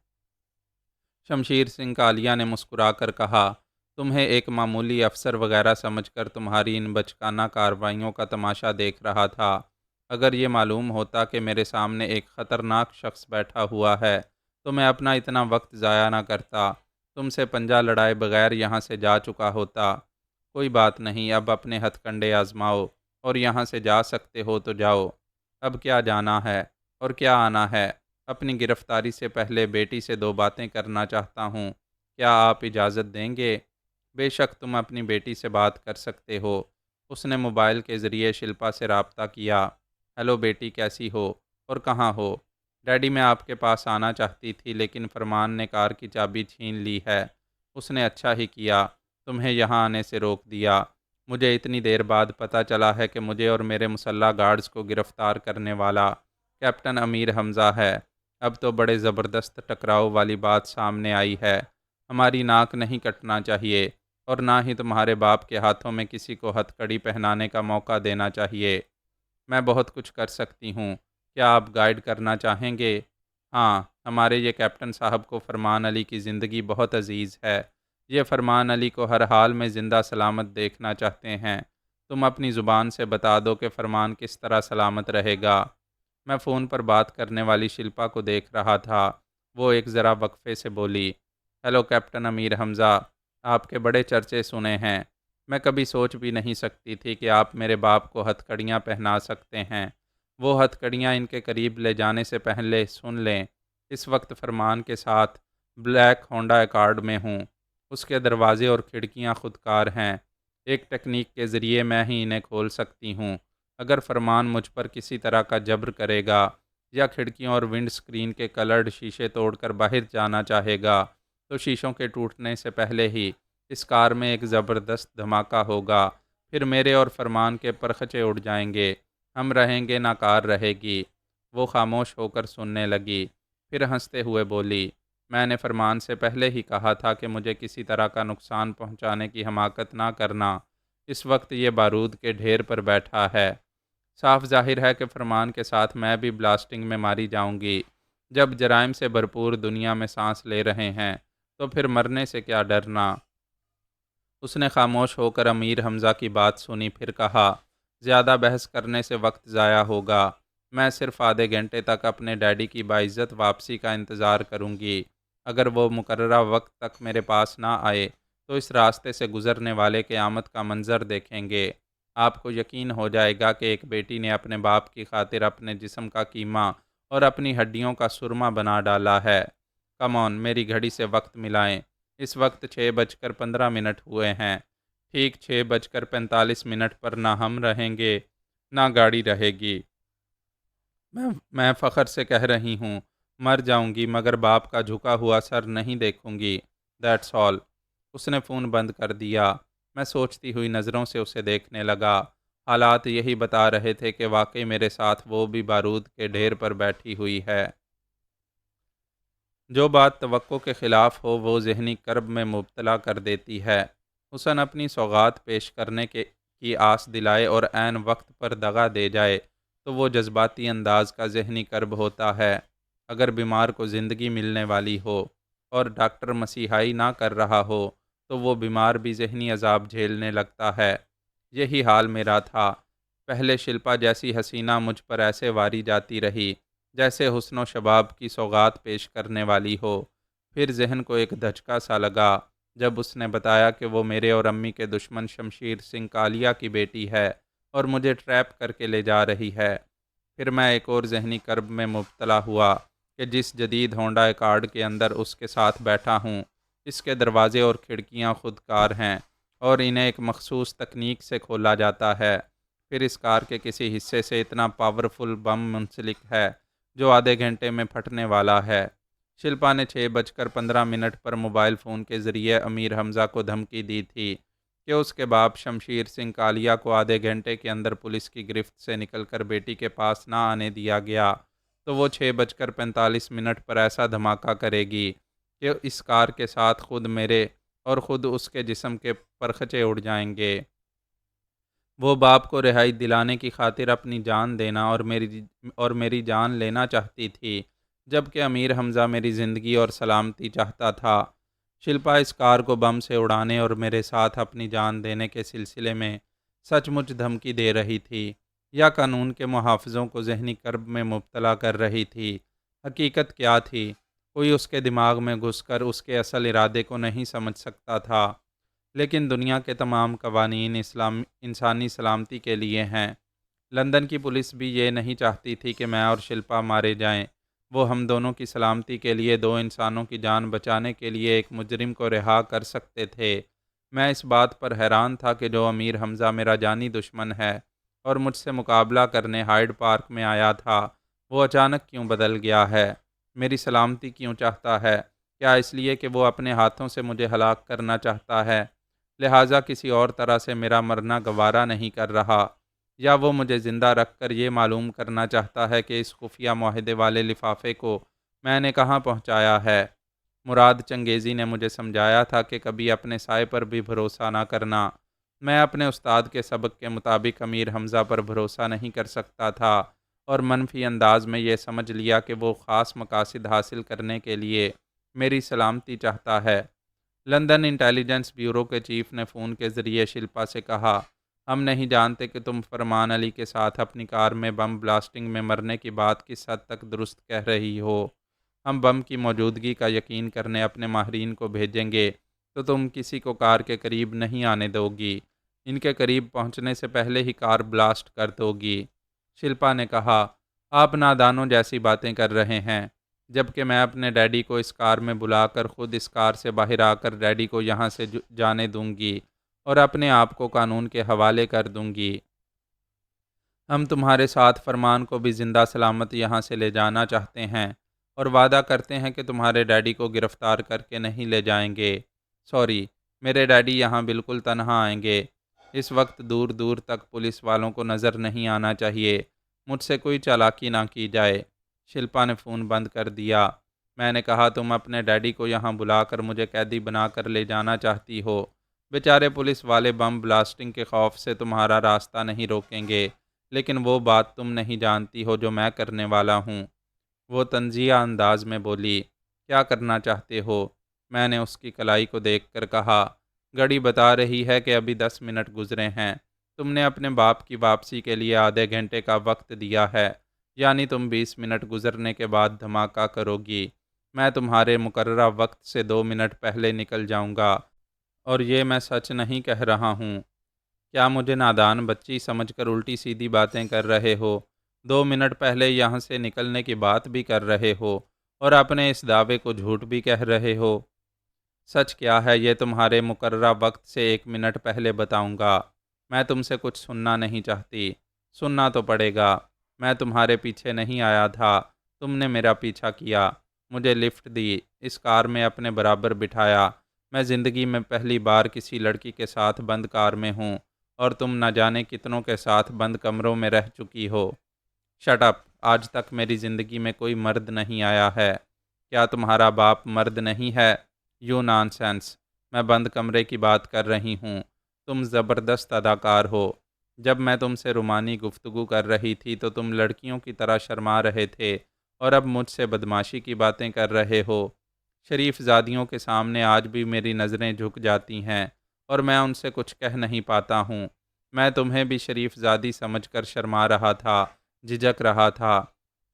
شمشیر سنگھ کالیا نے مسکرا کر کہا، تمہیں ایک معمولی افسر وغیرہ سمجھ کر تمہاری ان بچکانہ کارروائیوں کا تماشا دیکھ رہا تھا۔ اگر یہ معلوم ہوتا کہ میرے سامنے ایک خطرناک شخص بیٹھا ہوا ہے تو میں اپنا اتنا وقت ضائع نہ کرتا، تم سے پنجہ لڑائے بغیر یہاں سے جا چکا ہوتا۔ کوئی بات نہیں، اب اپنے ہتھ کنڈے آزماؤ اور یہاں سے جا سکتے ہو تو جاؤ۔ اب کیا جانا ہے اور کیا آنا ہے؟ اپنی گرفتاری سے پہلے بیٹی سے 2 باتیں کرنا چاہتا ہوں، کیا آپ اجازت دیں گے؟ بے شک تم اپنی بیٹی سے بات کر سکتے ہو۔ اس نے موبائل کے ذریعے شلپا سے رابطہ کیا۔ ہیلو بیٹی، کیسی ہو اور کہاں ہو؟ ڈیڈی میں آپ کے پاس آنا چاہتی تھی لیکن فرمان نے کار کی چابی چھین لی ہے۔ اس نے اچھا ہی کیا تمہیں یہاں آنے سے روک دیا۔ مجھے اتنی دیر بعد پتہ چلا ہے کہ مجھے اور میرے مسلح گارڈز کو گرفتار کرنے والا کیپٹن امیر حمزہ ہے۔ اب تو بڑے زبردست ٹکراؤ والی بات سامنے آئی ہے۔ ہماری ناک نہیں کٹنا چاہیے اور نہ ہی تمہارے باپ کے ہاتھوں میں کسی کو ہتھ کڑی پہنانے کا موقع دینا چاہیے۔ میں بہت کچھ کر سکتی ہوں، کیا آپ گائیڈ کرنا چاہیں گے؟ ہاں، ہمارے یہ کیپٹن صاحب کو فرمان علی کی زندگی بہت عزیز ہے۔ یہ فرمان علی کو ہر حال میں زندہ سلامت دیکھنا چاہتے ہیں۔ تم اپنی زبان سے بتا دو کہ فرمان کس طرح سلامت رہے گا۔ میں فون پر بات کرنے والی شلپا کو دیکھ رہا تھا۔ وہ ایک ذرا وقفے سے بولی، ہیلو کیپٹن امیر حمزہ، آپ کے بڑے چرچے سنے ہیں۔ میں کبھی سوچ بھی نہیں سکتی تھی کہ آپ میرے باپ کو ہتھ کڑیاں پہنا سکتے ہیں۔ وہ ہتھ کڑیاں ان کے قریب لے جانے سے پہلے سن لیں، اس وقت فرمان کے ساتھ بلیک ہونڈا ایکارڈ میں ہوں۔ اس کے دروازے اور کھڑکیاں خودکار ہیں۔ ایک ٹیکنیک کے ذریعے میں ہی انہیں کھول سکتی ہوں۔ اگر فرمان مجھ پر کسی طرح کا جبر کرے گا یا کھڑکیوں اور ونڈ سکرین کے کلرڈ شیشے توڑ کر باہر جانا چاہے گا تو شیشوں کے ٹوٹنے سے پہلے ہی اس کار میں ایک زبردست دھماکہ ہوگا۔ پھر میرے اور فرمان کے پرخچے اڑ جائیں گے، ہم رہیں گے نہ کار رہے گی۔ وہ خاموش ہو کر سننے لگی، پھر ہنستے ہوئے بولی، میں نے فرمان سے پہلے ہی کہا تھا کہ مجھے کسی طرح کا نقصان پہنچانے کی حماقت نہ کرنا۔ اس وقت یہ بارود کے ڈھیر پر بیٹھا ہے۔ صاف ظاہر ہے کہ فرمان کے ساتھ میں بھی بلاسٹنگ میں ماری جاؤں گی۔ جب جرائم سے بھرپور دنیا میں سانس لے رہے ہیں تو پھر مرنے سے کیا ڈرنا؟ اس نے خاموش ہو کر امیر حمزہ کی بات سنی، پھر کہا، زیادہ بحث کرنے سے وقت ضائع ہوگا۔ میں صرف آدھے گھنٹے تک اپنے ڈیڈی کی باعزت واپسی کا انتظار کروں گی۔ اگر وہ مقررہ وقت تک میرے پاس نہ آئے تو اس راستے سے گزرنے والے قیامت کا منظر دیکھیں گے۔ آپ کو یقین ہو جائے گا کہ ایک بیٹی نے اپنے باپ کی خاطر اپنے جسم کا کیما اور اپنی ہڈیوں کا سرما بنا ڈالا ہے۔ کم آن، میری گھڑی سے وقت ملائیں۔ اس وقت 6:15 ہوئے ہیں۔ ٹھیک 6:45 پر نہ ہم رہیں گے نہ گاڑی رہے گی۔ میں فخر سے کہہ رہی ہوں، مر جاؤں گی مگر باپ کا جھکا ہوا سر نہیں دیکھوں گی۔ That's all. اس نے فون بند کر دیا۔ میں سوچتی ہوئی نظروں سے اسے دیکھنے لگا۔ حالات یہی بتا رہے تھے کہ واقعی میرے ساتھ وہ بھی بارود کے ڈھیر پر بیٹھی ہوئی ہے۔ جو بات توقع کے خلاف ہو وہ ذہنی کرب میں مبتلا کر دیتی ہے۔ حسن اپنی سوغات پیش کرنے کی آس دلائے اور عین وقت پر دغا دے جائے تو وہ جذباتی انداز کا ذہنی کرب ہوتا ہے۔ اگر بیمار کو زندگی ملنے والی ہو اور ڈاکٹر مسیحائی نہ کر رہا ہو تو وہ بیمار بھی ذہنی عذاب جھیلنے لگتا ہے۔ یہی حال میرا تھا۔ پہلے شلپا جیسی حسینہ مجھ پر ایسے واری جاتی رہی جیسے حسن و شباب کی سوغات پیش کرنے والی ہو۔ پھر ذہن کو ایک دھچکا سا لگا جب اس نے بتایا کہ وہ میرے اور امی کے دشمن شمشیر سنگھ کالیا کی بیٹی ہے اور مجھے ٹریپ کر کے لے جا رہی ہے۔ پھر میں ایک اور ذہنی کرب میں مبتلا ہوا کہ جس جدید ہونڈا اکارڈ کے اندر اس کے ساتھ بیٹھا ہوں، اس کے دروازے اور کھڑکیاں خود کار ہیں اور انہیں ایک مخصوص تکنیک سے کھولا جاتا ہے۔ پھر اس کار کے کسی حصے سے اتنا پاورفل بم منسلک ہے جو آدھے گھنٹے میں پھٹنے والا ہے۔ شلپا نے 6:15 پر موبائل فون کے ذریعے امیر حمزہ کو دھمکی دی تھی کہ اس کے باپ شمشیر سنگھ کالیا کو آدھے گھنٹے کے اندر پولیس کی گرفت سے نکل کر بیٹی کے پاس نہ آنے دیا گیا تو وہ 6:45 پر ایسا دھماکہ کرے گی کہ اس کار کے ساتھ خود میرے اور خود اس کے جسم کے پرخچے اڑ جائیں گے۔ وہ باپ کو رہائی دلانے کی خاطر اپنی جان دینا اور میری جان لینا چاہتی تھی، جبکہ امیر حمزہ میری زندگی اور سلامتی چاہتا تھا۔ شلپا اس کار کو بم سے اڑانے اور میرے ساتھ اپنی جان دینے کے سلسلے میں سچ مچ دھمکی دے رہی تھی یا قانون کے محافظوں کو ذہنی کرب میں مبتلا کر رہی تھی؟ حقیقت کیا تھی؟ کوئی اس کے دماغ میں گھس کر اس کے اصل ارادے کو نہیں سمجھ سکتا تھا، لیکن دنیا کے تمام قوانین انسانی سلامتی کے لیے ہیں۔ لندن کی پولیس بھی یہ نہیں چاہتی تھی کہ میں اور شلپا مارے جائیں۔ وہ ہم دونوں کی سلامتی کے لیے دو انسانوں کی جان بچانے کے لیے ایک مجرم کو رہا کر سکتے تھے۔ میں اس بات پر حیران تھا کہ جو امیر حمزہ میرا جانی دشمن ہے اور مجھ سے مقابلہ کرنے ہائیڈ پارک میں آیا تھا، وہ اچانک کیوں بدل گیا ہے؟ میری سلامتی کیوں چاہتا ہے؟ کیا اس لیے کہ وہ اپنے ہاتھوں سے مجھے ہلاک کرنا چاہتا ہے، لہٰذا کسی اور طرح سے میرا مرنا گوارا نہیں کر رہا؟ یا وہ مجھے زندہ رکھ کر یہ معلوم کرنا چاہتا ہے کہ اس خفیہ معاہدے والے لفافے کو میں نے کہاں پہنچایا ہے؟ مراد چنگیزی نے مجھے سمجھایا تھا کہ کبھی اپنے سائے پر بھی بھروسہ نہ کرنا۔ میں اپنے استاد کے سبق کے مطابق امیر حمزہ پر بھروسہ نہیں کر سکتا تھا اور منفی انداز میں یہ سمجھ لیا کہ وہ خاص مقاصد حاصل کرنے کے لیے میری سلامتی چاہتا ہے۔ لندن انٹیلیجنس بیورو کے چیف نے فون کے ذریعے شلپا سے کہا، ہم نہیں جانتے کہ تم فرمان علی کے ساتھ اپنی کار میں بم بلاسٹنگ میں مرنے کی بات کس حد تک درست کہہ رہی ہو۔ ہم بم کی موجودگی کا یقین کرنے اپنے ماہرین کو بھیجیں گے تو تم کسی کو کار کے قریب نہیں آنے دو گی، ان کے قریب پہنچنے سے پہلے ہی کار بلاسٹ کر دو گی۔ شلپا نے کہا، آپ نادانوں جیسی باتیں کر رہے ہیں، جبکہ میں اپنے ڈیڈی کو اس کار میں بلا کر خود اس کار سے باہر آ کر ڈیڈی کو یہاں سے جانے دوں گی اور اپنے آپ کو قانون کے حوالے کر دوں گی۔ ہم تمہارے ساتھ فرمان کو بھی زندہ سلامت یہاں سے لے جانا چاہتے ہیں اور وعدہ کرتے ہیں کہ تمہارے ڈیڈی کو گرفتار کر کے نہیں لے جائیں گے۔ سوری، میرے ڈیڈی یہاں بالکل تنہا آئیں گے۔ اس وقت دور دور تک پولیس والوں کو نظر نہیں آنا چاہیے۔ مجھ سے کوئی چالاکی نہ کی جائے۔ شلپا نے فون بند کر دیا۔ میں نے کہا، تم اپنے ڈیڈی کو یہاں بلا کر مجھے قیدی بنا کر لے جانا چاہتی ہو۔ بیچارے پولیس والے بم بلاسٹنگ کے خوف سے تمہارا راستہ نہیں روکیں گے، لیکن وہ بات تم نہیں جانتی ہو جو میں کرنے والا ہوں۔ وہ طنزیہ انداز میں بولی، کیا کرنا چاہتے ہو؟ میں نے اس کی کلائی کو دیکھ کر کہا، گھڑی بتا رہی ہے کہ ابھی 10 منٹ گزرے ہیں۔ تم نے اپنے باپ کی واپسی کے لیے آدھے گھنٹے کا وقت دیا ہے، یعنی تم 20 منٹ گزرنے کے بعد دھماکہ کرو گی۔ میں تمہارے مقررہ وقت سے 2 منٹ پہلے نکل جاؤں گا، اور یہ میں سچ نہیں کہہ رہا ہوں۔ کیا مجھے نادان بچی سمجھ کر الٹی سیدھی باتیں کر رہے ہو؟ 2 منٹ پہلے یہاں سے نکلنے کی بات بھی کر رہے ہو اور اپنے اس دعوے کو جھوٹ بھی کہہ رہے ہو۔ سچ کیا ہے یہ تمہارے مقررہ وقت سے 1 منٹ پہلے بتاؤں گا۔ میں تم سے کچھ سننا نہیں چاہتی۔ سننا تو پڑے گا۔ میں تمہارے پیچھے نہیں آیا تھا، تم نے میرا پیچھا کیا، مجھے لفٹ دی، اس کار میں اپنے برابر بٹھایا۔ میں زندگی میں پہلی بار کسی لڑکی کے ساتھ بند کار میں ہوں اور تم نہ جانے کتنوں کے ساتھ بند کمروں میں رہ چکی ہو۔ شٹ اپ، آج تک میری زندگی میں کوئی مرد نہیں آیا ہے۔ کیا تمہارا باپ مرد نہیں ہے؟ یو نان سینس، میں بند کمرے کی بات کر رہی ہوں۔ تم زبردست اداکار ہو۔ جب میں تم سے رومانی گفتگو کر رہی تھی تو تم لڑکیوں کی طرح شرما رہے تھے اور اب مجھ سے بدمعاشی کی باتیں کر رہے ہو۔ شریف زادیوں کے سامنے آج بھی میری نظریں جھک جاتی ہیں اور میں ان سے کچھ کہہ نہیں پاتا ہوں۔ میں تمہیں بھی شریف زادی سمجھ کر شرما رہا تھا، جھجک رہا تھا۔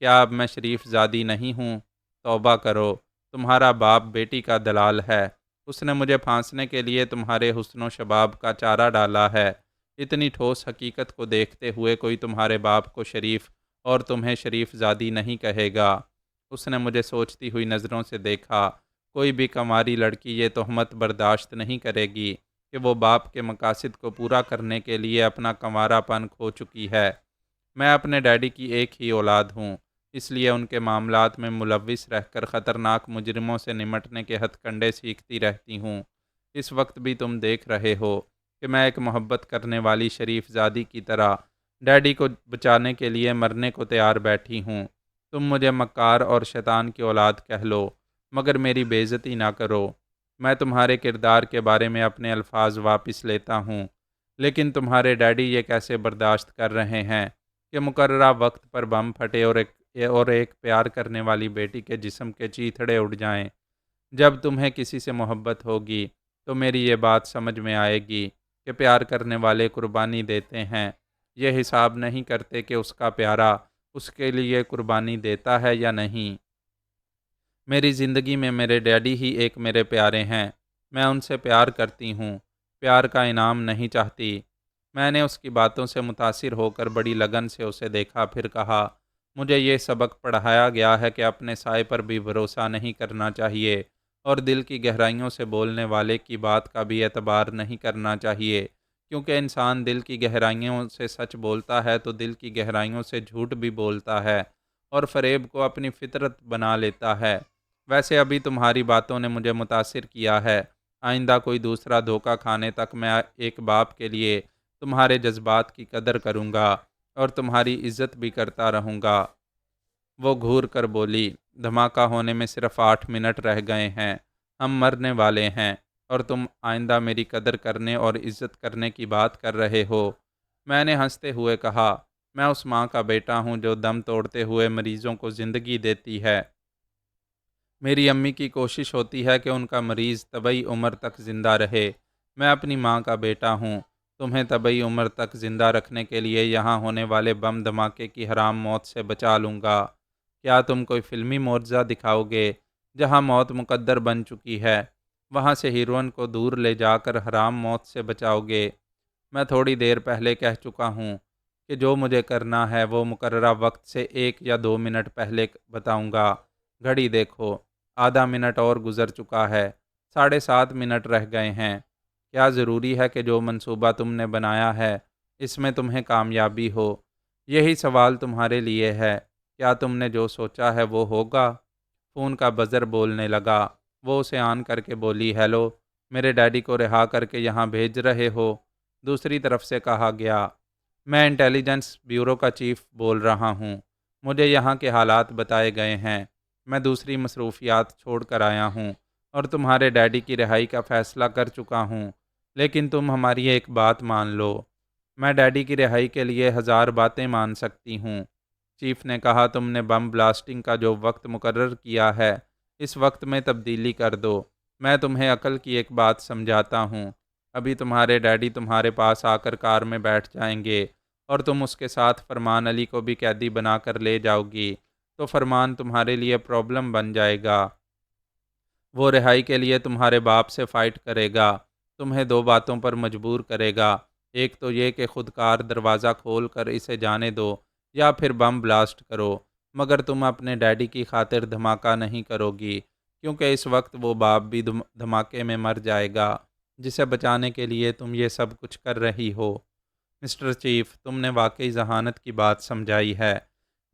کیا اب میں شریف زادی نہیں ہوں؟ توبہ کرو، تمہارا باپ بیٹی کا دلال ہے۔ اس نے مجھے پھانسنے کے لیے تمہارے حسن و شباب کا چارہ ڈالا ہے۔ اتنی ٹھوس حقیقت کو دیکھتے ہوئے کوئی تمہارے باپ کو شریف اور تمہیں شریف زادی نہیں کہے گا۔ اس نے مجھے سوچتی ہوئی نظروں سے دیکھا۔ کوئی بھی کنواری لڑکی یہ تہمت برداشت نہیں کرے گی کہ وہ باپ کے مقاصد کو پورا کرنے کے لیے اپنا کنوارا پن کھو چکی ہے۔ میں اپنے ڈیڈی کی ایک ہی اولاد ہوں، اس لیے ان کے معاملات میں ملوث رہ کر خطرناک مجرموں سے نمٹنے کے ہتھ کنڈے سیکھتی رہتی ہوں۔ اس وقت بھی تم دیکھ رہے ہو کہ میں ایک محبت کرنے والی شریف زادی کی طرح ڈیڈی کو بچانے کے لیے مرنے کو تیار بیٹھی ہوں۔ تم مجھے مکار اور شیطان کی اولاد کہہ لو، مگر میری بے عزتی نہ کرو۔ میں تمہارے کردار کے بارے میں اپنے الفاظ واپس لیتا ہوں، لیکن تمہارے ڈیڈی یہ کیسے برداشت کر رہے ہیں کہ مقررہ وقت پر بم پھٹے اور ایک پیار کرنے والی بیٹی کے جسم کے چیتھڑے اڑ جائیں۔ جب تمہیں کسی سے محبت ہوگی تو میری یہ بات سمجھ میں آئے گی کہ پیار کرنے والے قربانی دیتے ہیں، یہ حساب نہیں کرتے کہ اس کا پیارا اس کے لیے قربانی دیتا ہے یا نہیں۔ میری زندگی میں میرے ڈیڈی ہی ایک میرے پیارے ہیں۔ میں ان سے پیار کرتی ہوں، پیار کا انعام نہیں چاہتی۔ میں نے اس کی باتوں سے متاثر ہو کر بڑی لگن سے اسے دیکھا، پھر کہا، مجھے یہ سبق پڑھایا گیا ہے کہ اپنے سائے پر بھی بھروسہ نہیں کرنا چاہیے، اور دل کی گہرائیوں سے بولنے والے کی بات کا بھی اعتبار نہیں کرنا چاہیے، کیونکہ انسان دل کی گہرائیوں سے سچ بولتا ہے تو دل کی گہرائیوں سے جھوٹ بھی بولتا ہے اور فریب کو اپنی فطرت بنا لیتا ہے۔ ویسے ابھی تمہاری باتوں نے مجھے متاثر کیا ہے۔ آئندہ کوئی دوسرا دھوکہ کھانے تک میں ایک باپ کے لیے تمہارے جذبات کی قدر کروں گا اور تمہاری عزت بھی کرتا رہوں گا۔ وہ گھور کر بولی، دھماکہ ہونے میں صرف 8 منٹ رہ گئے ہیں، ہم مرنے والے ہیں، اور تم آئندہ میری قدر کرنے اور عزت کرنے کی بات کر رہے ہو۔ میں نے ہنستے ہوئے کہا، میں اس ماں کا بیٹا ہوں جو دم توڑتے ہوئے مریضوں کو زندگی دیتی ہے۔ میری امی کی کوشش ہوتی ہے کہ ان کا مریض طبی عمر تک زندہ رہے۔ میں اپنی ماں کا بیٹا ہوں، تمہیں طبی عمر تک زندہ رکھنے کے لیے یہاں ہونے والے بم دھماکے کی حرام موت سے بچا لوں گا۔ کیا تم کوئی فلمی معجزہ دکھاؤ گے؟ جہاں موت مقدر بن چکی ہے، وہاں سے ہیروئن کو دور لے جا کر حرام موت سے بچاؤ گے؟ میں تھوڑی دیر پہلے کہہ چکا ہوں کہ جو مجھے کرنا ہے وہ مقررہ وقت سے 1 یا 2 منٹ پہلے بتاؤں گا۔ گھڑی دیکھو، آدھا منٹ اور گزر چکا ہے، 7.5 منٹ رہ گئے ہیں۔ کیا ضروری ہے کہ جو منصوبہ تم نے بنایا ہے اس میں تمہیں کامیابی ہو؟ یہی سوال تمہارے لیے ہے، کیا تم نے جو سوچا ہے وہ ہوگا؟ فون کا بزر بولنے لگا۔ وہ اسے آن کر کے بولی، ہیلو، میرے ڈیڈی کو رہا کر کے یہاں بھیج رہے ہو؟ دوسری طرف سے کہا گیا، میں انٹیلیجنس بیورو کا چیف بول رہا ہوں، مجھے یہاں کے حالات بتائے گئے ہیں، میں دوسری مصروفیات چھوڑ کر آیا ہوں اور تمہارے ڈیڈی کی رہائی کا فیصلہ کر چکا ہوں، لیکن تم ہماری ایک بات مان لو۔ میں ڈیڈی کی رہائی کے لیے 1000 باتیں مان سکتی ہوں۔ چیف نے کہا، تم نے بم بلاسٹنگ کا جو وقت مقرر کیا ہے اس وقت میں تبدیلی کر دو۔ میں تمہیں عقل کی ایک بات سمجھاتا ہوں، ابھی تمہارے ڈیڈی تمہارے پاس آ کر کار میں بیٹھ جائیں گے اور تم اس کے ساتھ فرمان علی کو بھی قیدی بنا کر لے جاؤ گی، تو فرمان تمہارے لیے پرابلم بن جائے گا۔ وہ رہائی کے لیے تمہارے باپ سے فائٹ کرے گا، تمہیں 2 باتوں پر مجبور کرے گا، ایک تو یہ کہ خود کار دروازہ کھول کر اسے جانے دو یا پھر بم بلاسٹ کرو، مگر تم اپنے ڈیڈی کی خاطر دھماکہ نہیں کرو گی، کیونکہ اس وقت وہ باپ بھی دھماکے میں مر جائے گا جسے بچانے کے لیے تم یہ سب کچھ کر رہی ہو۔ مسٹر چیف، تم نے واقعی ذہانت کی بات سمجھائی ہے،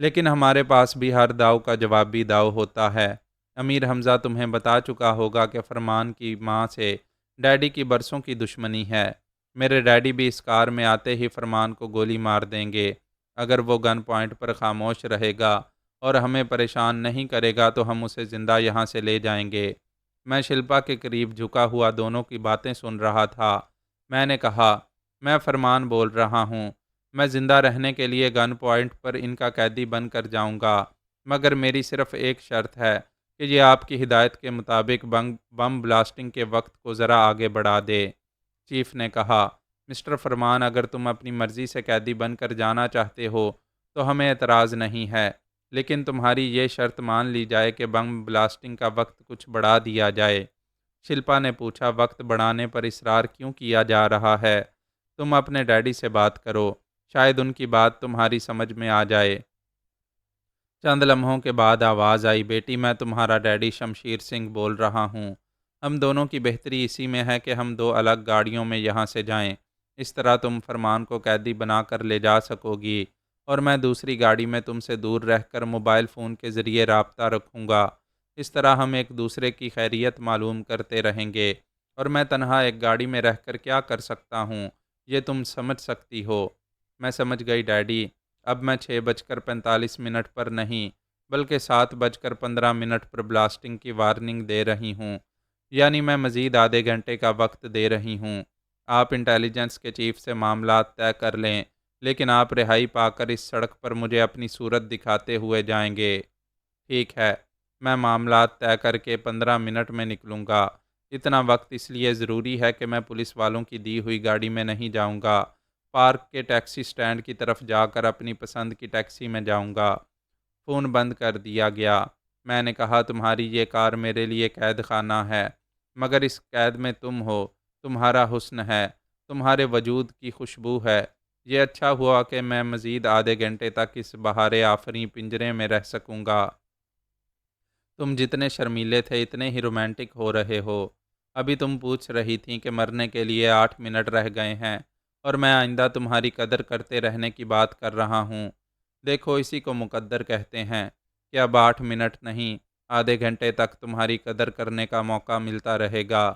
لیکن ہمارے پاس بھی ہر داؤ کا جوابی داؤ ہوتا ہے۔ امیر حمزہ تمہیں بتا چکا ہوگا کہ فرمان کی ماں سے ڈیڈی کی برسوں کی دشمنی ہے۔ میرے ڈیڈی بھی اس کار میں آتے ہی فرمان کو گولی مار دیں گے۔ اگر وہ گن پوائنٹ پر خاموش رہے گا اور ہمیں پریشان نہیں کرے گا تو ہم اسے زندہ یہاں سے لے جائیں گے۔ میں شلپا کے قریب جھکا ہوا دونوں کی باتیں سن رہا تھا۔ میں نے کہا، میں فرمان بول رہا ہوں، میں زندہ رہنے کے لیے گن پوائنٹ پر ان کا قیدی بن کر جاؤں گا، مگر میری صرف ایک شرط ہے کہ یہ آپ کی ہدایت کے مطابق بم بلاسٹنگ کے وقت کو ذرا آگے بڑھا دے۔ چیف نے کہا، مسٹر فرمان، اگر تم اپنی مرضی سے قیدی بن کر جانا چاہتے ہو تو ہمیں اعتراض نہیں ہے، لیکن تمہاری یہ شرط مان لی جائے کہ بم بلاسٹنگ کا وقت کچھ بڑھا دیا جائے۔ شلپا نے پوچھا، وقت بڑھانے پر اصرار کیوں کیا جا رہا ہے؟ تم اپنے ڈیڈی سے بات کرو، شاید ان کی بات تمہاری سمجھ میں آ جائے۔ چند لمحوں کے بعد آواز آئی، بیٹی میں تمہارا ڈیڈی شمشیر سنگھ بول رہا ہوں۔ ہم دونوں کی بہتری اسی میں ہے کہ ہم دو الگ گاڑیوں میں یہاں سے جائیں، اس طرح تم فرمان کو قیدی بنا کر لے جا سکو گی اور میں دوسری گاڑی میں تم سے دور رہ کر موبائل فون کے ذریعے رابطہ رکھوں گا۔ اس طرح ہم ایک دوسرے کی خیریت معلوم کرتے رہیں گے، اور میں تنہا ایک گاڑی میں رہ کر کیا کر سکتا ہوں یہ تم سمجھ سکتی ہو۔ میں سمجھ گئی ڈیڈی، اب میں 6:45 پر نہیں بلکہ 7:15 پر بلاسٹنگ کی وارننگ دے رہی ہوں، یعنی میں مزید آدھے گھنٹے کا وقت دے رہی ہوں۔ آپ انٹیلیجنس کے چیف سے معاملات طے کر لیں، لیکن آپ رہائی پا کر اس سڑک پر مجھے اپنی صورت دکھاتے ہوئے جائیں گے۔ ٹھیک ہے، میں معاملات طے کر کے 15 منٹ میں نکلوں گا۔ اتنا وقت اس لیے ضروری ہے کہ میں پولیس والوں کی دی ہوئی گاڑی میں نہیں جاؤں گا، پارک کے ٹیکسی سٹینڈ کی طرف جا کر اپنی پسند کی ٹیکسی میں جاؤں گا۔ فون بند کر دیا گیا۔ میں نے کہا، تمہاری یہ کار میرے لیے قید خانہ ہے، مگر اس قید میں تم ہو، تمہارا حسن ہے، تمہارے وجود کی خوشبو ہے۔ یہ اچھا ہوا کہ میں مزید آدھے گھنٹے تک اس بہار آفریں پنجرے میں رہ سکوں گا۔ تم جتنے شرمیلے تھے اتنے ہی رومانٹک ہو رہے ہو۔ ابھی تم پوچھ رہی تھیں کہ مرنے کے لیے 8 منٹ رہ گئے ہیں اور میں آئندہ تمہاری قدر کرتے رہنے کی بات کر رہا ہوں۔ دیکھو، اسی کو مقدر کہتے ہیں کہ اب 8 منٹ نہیں، آدھے گھنٹے تک تمہاری قدر کرنے کا موقع ملتا رہے گا۔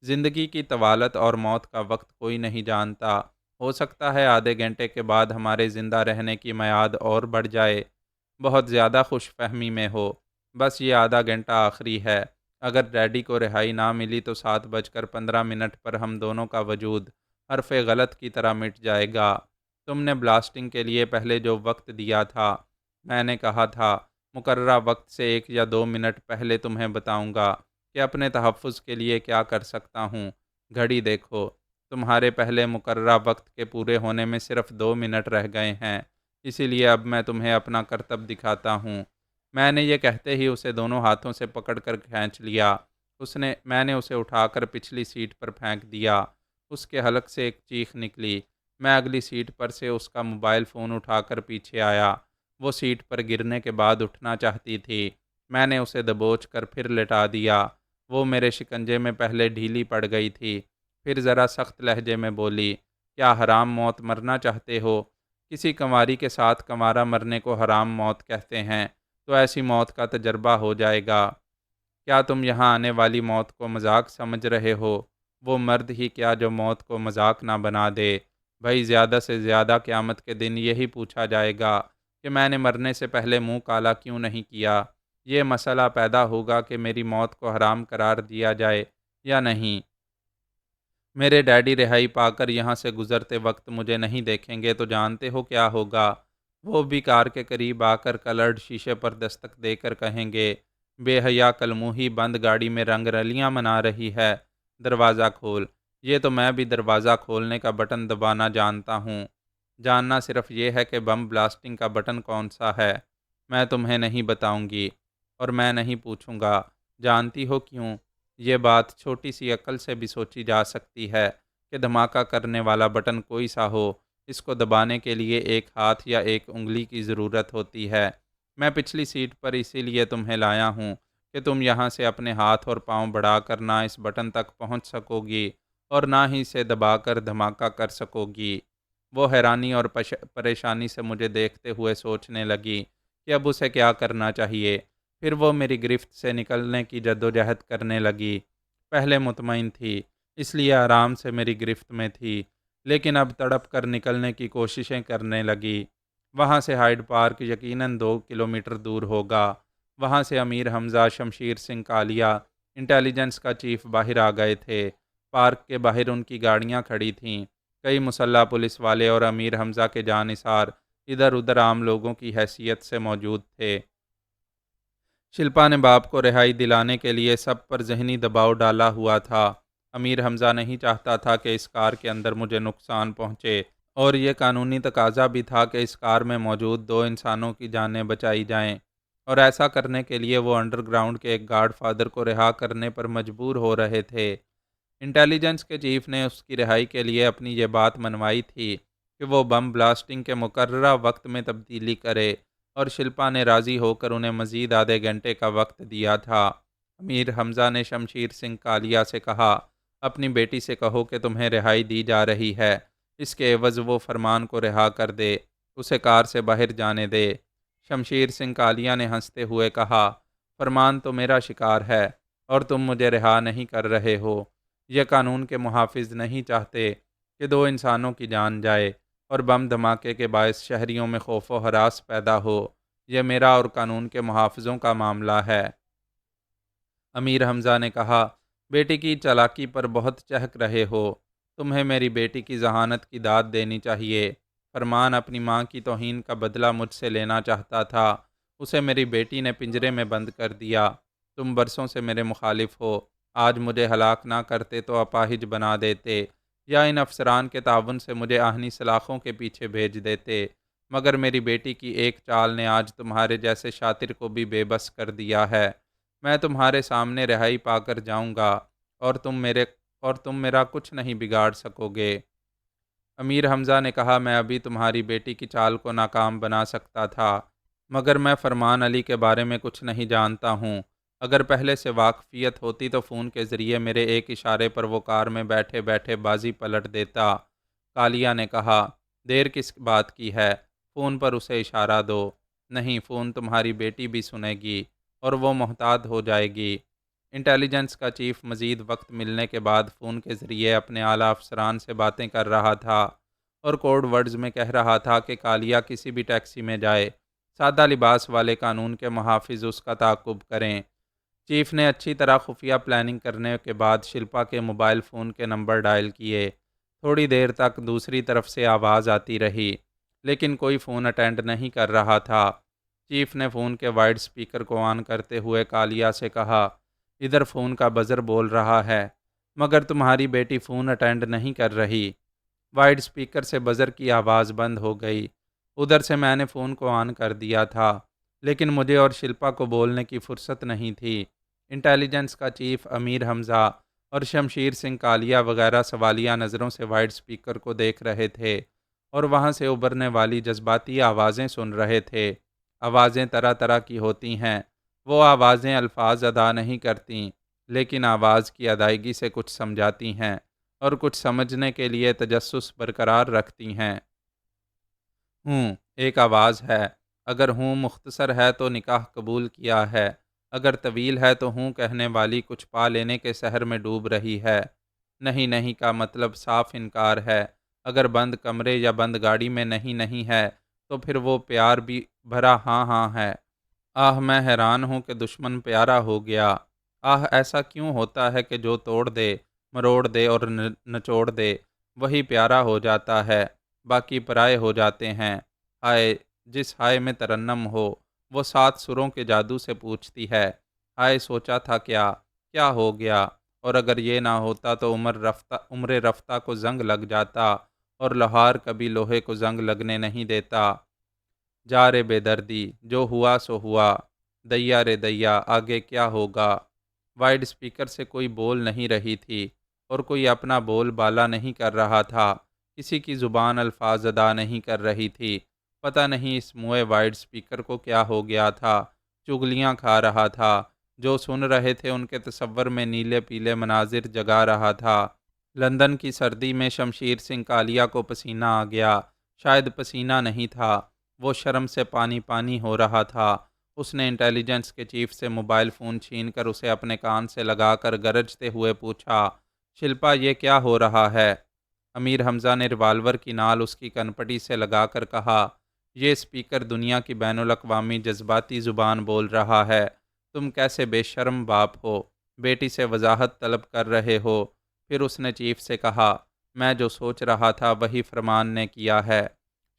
زندگی کی طوالت اور موت کا وقت کوئی نہیں جانتا۔ ہو سکتا ہے آدھے گھنٹے کے بعد ہمارے زندہ رہنے کی میعاد اور بڑھ جائے۔ بہت زیادہ خوش فہمی میں ہو، بس یہ آدھا گھنٹہ آخری ہے۔ اگر ڈیڈی کو رہائی نہ ملی تو 7:15 پر ہم دونوں کا وجود حرف غلط کی طرح مٹ جائے گا۔ تم نے بلاسٹنگ کے لیے پہلے جو وقت دیا تھا، میں نے کہا تھا مقررہ وقت سے 1 یا 2 منٹ پہلے تمہیں بتاؤں گا کہ اپنے تحفظ کے لیے کیا کر سکتا ہوں۔ گھڑی دیکھو، تمہارے پہلے مقررہ وقت کے پورے ہونے میں صرف 2 منٹ رہ گئے ہیں، اسی لیے اب میں تمہیں اپنا کرتب دکھاتا ہوں۔ میں نے یہ کہتے ہی اسے دونوں ہاتھوں سے پکڑ کر کھینچ لیا۔ میں نے اسے اٹھا کر پچھلی سیٹ پر پھینک دیا۔ اس کے حلق سے ایک چیخ نکلی۔ میں اگلی سیٹ پر سے اس کا موبائل فون اٹھا کر پیچھے آیا۔ وہ سیٹ پر گرنے کے بعد اٹھنا چاہتی تھی۔ میں نے اسے دبوچ کر پھر لٹا دیا۔ وہ میرے شکنجے میں پہلے ڈھیلی پڑ گئی تھی، پھر ذرا سخت لہجے میں بولی، کیا حرام موت مرنا چاہتے ہو؟ کسی کنواری کے ساتھ کنوارا مرنے کو حرام موت کہتے ہیں تو ایسی موت کا تجربہ ہو جائے گا۔ کیا تم یہاں آنے والی موت کو مذاق سمجھ رہے ہو؟ وہ مرد ہی کیا جو موت کو مذاق نہ بنا دے۔ بھائی، زیادہ سے زیادہ قیامت کے دن یہی پوچھا جائے گا کہ میں نے مرنے سے پہلے منہ کالا کیوں نہیں کیا۔ یہ مسئلہ پیدا ہوگا کہ میری موت کو حرام قرار دیا جائے یا نہیں۔ میرے ڈیڈی رہائی پا کر یہاں سے گزرتے وقت مجھے نہیں دیکھیں گے تو جانتے ہو کیا ہوگا؟ وہ بھی کار کے قریب آ کر کلرڈ شیشے پر دستک دے کر کہیں گے، بے حیا کلموہی بند گاڑی میں رنگ رلیاں منا رہی ہے، دروازہ کھول۔ یہ تو میں بھی دروازہ کھولنے کا بٹن دبانا جانتا ہوں۔ جاننا صرف یہ ہے کہ بم بلاسٹنگ کا بٹن کون سا ہے۔ میں تمہیں نہیں بتاؤں گی اور میں نہیں پوچھوں گا۔ جانتی ہو کیوں؟ یہ بات چھوٹی سی عقل سے بھی سوچی جا سکتی ہے کہ دھماکہ کرنے والا بٹن کوئی سا ہو، اس کو دبانے کے لیے ایک ہاتھ یا ایک انگلی کی ضرورت ہوتی ہے۔ میں پچھلی سیٹ پر اسی لیے تمہیں لایا ہوں کہ تم یہاں سے اپنے ہاتھ اور پاؤں بڑھا کر نہ اس بٹن تک پہنچ سکو گی اور نہ ہی اسے دبا کر دھماکہ کر سکو گی۔ وہ حیرانی اور پریشانی سے مجھے دیکھتے ہوئے سوچنے لگی کہ اب اسے کیا کرنا چاہیے۔ پھر وہ میری گرفت سے نکلنے کی جدوجہد کرنے لگی۔ پہلے مطمئن تھی، اس لیے آرام سے میری گرفت میں تھی، لیکن اب تڑپ کر نکلنے کی کوششیں کرنے لگی۔ وہاں سے ہائیڈ پارک یقیناً 2 کلومیٹر دور ہوگا۔ وہاں سے امیر حمزہ، شمشیر سنگھ کالیا، انٹیلیجنس کا چیف باہر آ گئے تھے۔ پارک کے باہر ان کی گاڑیاں کھڑی تھیں۔ کئی مسلح پولیس والے اور امیر حمزہ کے جانثار ادھر ادھر عام لوگوں کی حیثیت سے موجود تھے۔ شلپا نے باپ کو رہائی دلانے کے لیے سب پر ذہنی دباؤ ڈالا ہوا تھا۔ امیر حمزہ نہیں چاہتا تھا کہ اس کار کے اندر مجھے نقصان پہنچے، اور یہ قانونی تقاضا بھی تھا کہ اس کار میں موجود 2 انسانوں کی جانیں بچائی جائیں، اور ایسا کرنے کے لیے وہ انڈر گراؤنڈ کے ایک گاڈ فادر کو رہا کرنے پر مجبور ہو رہے تھے۔ انٹیلیجنس کے چیف نے اس کی رہائی کے لیے اپنی یہ بات منوائی تھی کہ وہ بم بلاسٹنگ کے مقررہ وقت میں تبدیلی کرے اور شلپا نے راضی ہو کر انہیں مزید آدھے گھنٹے کا وقت دیا تھا۔ امیر حمزہ نے شمشیر سنگھ کالیا سے کہا، اپنی بیٹی سے کہو کہ تمہیں رہائی دی جا رہی ہے، اس کے عوض وہ فرمان کو رہا کر دے، اسے کار سے باہر جانے دے۔ شمشیر سنگھ کالیا نے ہنستے ہوئے کہا، فرمان تو میرا شکار ہے اور تم مجھے رہا نہیں کر رہے ہو۔ یہ قانون کے محافظ نہیں چاہتے کہ دو انسانوں کی جان جائے اور بم دھماکے کے باعث شہریوں میں خوف و ہراس پیدا ہو۔ یہ میرا اور قانون کے محافظوں کا معاملہ ہے۔ امیر حمزہ نے کہا، بیٹی کی چالاکی پر بہت چہک رہے ہو، تمہیں میری بیٹی کی ذہانت کی داد دینی چاہیے۔ فرمان اپنی ماں کی توہین کا بدلہ مجھ سے لینا چاہتا تھا، اسے میری بیٹی نے پنجرے میں بند کر دیا۔ تم برسوں سے میرے مخالف ہو، آج مجھے ہلاک نہ کرتے تو اپاہج بنا دیتے، یا ان افسران کے تعاون سے مجھے آہنی سلاخوں کے پیچھے بھیج دیتے، مگر میری بیٹی کی ایک چال نے آج تمہارے جیسے شاطر کو بھی بے بس کر دیا ہے۔ میں تمہارے سامنے رہائی پا کر جاؤں گا اور تم میرا کچھ نہیں بگاڑ سکو گے۔ امیر حمزہ نے کہا، میں ابھی تمہاری بیٹی کی چال کو ناکام بنا سکتا تھا، مگر میں فرمان علی کے بارے میں کچھ نہیں جانتا ہوں۔ اگر پہلے سے واقفیت ہوتی تو فون کے ذریعے میرے ایک اشارے پر وہ کار میں بیٹھے بیٹھے بازی پلٹ دیتا۔ کالیا نے کہا، دیر کس بات کی ہے، فون پر اسے اشارہ دو۔ نہیں، فون تمہاری بیٹی بھی سنے گی اور وہ محتاط ہو جائے گی۔ انٹیلیجنس کا چیف مزید وقت ملنے کے بعد فون کے ذریعے اپنے اعلیٰ افسران سے باتیں کر رہا تھا اور کوڈ ورڈز میں کہہ رہا تھا کہ کالیا کسی بھی ٹیکسی میں جائے، سادہ لباس والے قانون کے محافظ اس کا تعاقب کریں۔ چیف نے اچھی طرح خفیہ پلاننگ کرنے کے بعد شلپا کے موبائل فون کے نمبر ڈائل کیے۔ تھوڑی دیر تک دوسری طرف سے آواز آتی رہی، لیکن کوئی فون اٹینڈ نہیں کر رہا تھا۔ چیف نے فون کے وائڈ سپیکر کو آن کرتے ہوئے کالیا سے کہا، ادھر فون کا بزر بول رہا ہے، مگر تمہاری بیٹی فون اٹینڈ نہیں کر رہی۔ وائڈ سپیکر سے بزر کی آواز بند ہو گئی۔ ادھر سے میں نے فون کو آن کر دیا تھا، لیکن مجھے اور شلپا کو بولنے کی فرصت نہیں تھی۔ انٹیلیجنس کا چیف امیر حمزہ اور شمشیر سنگھ کالیا وغیرہ سوالیہ نظروں سے وائڈ سپیکر کو دیکھ رہے تھے اور وہاں سے ابھرنے والی جذباتی آوازیں سن رہے تھے۔ آوازیں طرح طرح کی ہوتی ہیں، وہ آوازیں الفاظ ادا نہیں کرتیں، لیکن آواز کی ادائیگی سے کچھ سمجھاتی ہیں اور کچھ سمجھنے کے لیے تجسس برقرار رکھتی ہیں۔ ہوں ایک آواز ہے، اگر ہوں مختصر ہے تو نکاح قبول کیا ہے، اگر طویل ہے تو ہوں کہنے والی کچھ پا لینے کے سحر میں ڈوب رہی ہے۔ نہیں نہیں کا مطلب صاف انکار ہے، اگر بند کمرے یا بند گاڑی میں نہیں نہیں ہے تو پھر وہ پیار بھی بھرا ہاں ہاں ہے۔ آہ میں حیران ہوں کہ دشمن پیارا ہو گیا۔ آہ ایسا کیوں ہوتا ہے کہ جو توڑ دے، مروڑ دے اور نچوڑ دے وہی پیارا ہو جاتا ہے، باقی پرائے ہو جاتے ہیں۔ ہائے جس ہائے میں ترنم ہو، وہ 7 سروں کے جادو سے پوچھتی ہے، ہائے سوچا تھا کیا، کیا ہو گیا، اور اگر یہ نہ ہوتا تو عمر رفتہ کو زنگ لگ جاتا اور لوہار کبھی لوہے کو زنگ لگنے نہیں دیتا۔ جا رے بے دردی، جو ہوا سو ہوا، دیا رے دیا، آگے کیا ہوگا۔ وائڈ سپیکر سے کوئی بول نہیں رہی تھی اور کوئی اپنا بول بالا نہیں کر رہا تھا، کسی کی زبان الفاظ ادا نہیں کر رہی تھی۔ پتہ نہیں اس موئے وائڈ سپیکر کو کیا ہو گیا تھا، چغلیاں کھا رہا تھا، جو سن رہے تھے ان کے تصور میں نیلے پیلے مناظر جگا رہا تھا۔ لندن کی سردی میں شمشیر سنگھ کالیا کو پسینہ آ گیا، شاید پسینہ نہیں تھا، وہ شرم سے پانی پانی ہو رہا تھا۔ اس نے انٹیلیجنس کے چیف سے موبائل فون چھین کر اسے اپنے کان سے لگا کر گرجتے ہوئے پوچھا، شلپا یہ کیا ہو رہا ہے؟ امیر حمزہ نے ریوالور کی نال اس کی کنپٹی سے لگا کر کہا، یہ سپیکر دنیا کی بین الاقوامی جذباتی زبان بول رہا ہے، تم کیسے بے شرم باپ ہو، بیٹی سے وضاحت طلب کر رہے ہو۔ پھر اس نے چیف سے کہا، میں جو سوچ رہا تھا وہی فرمان نے کیا ہے،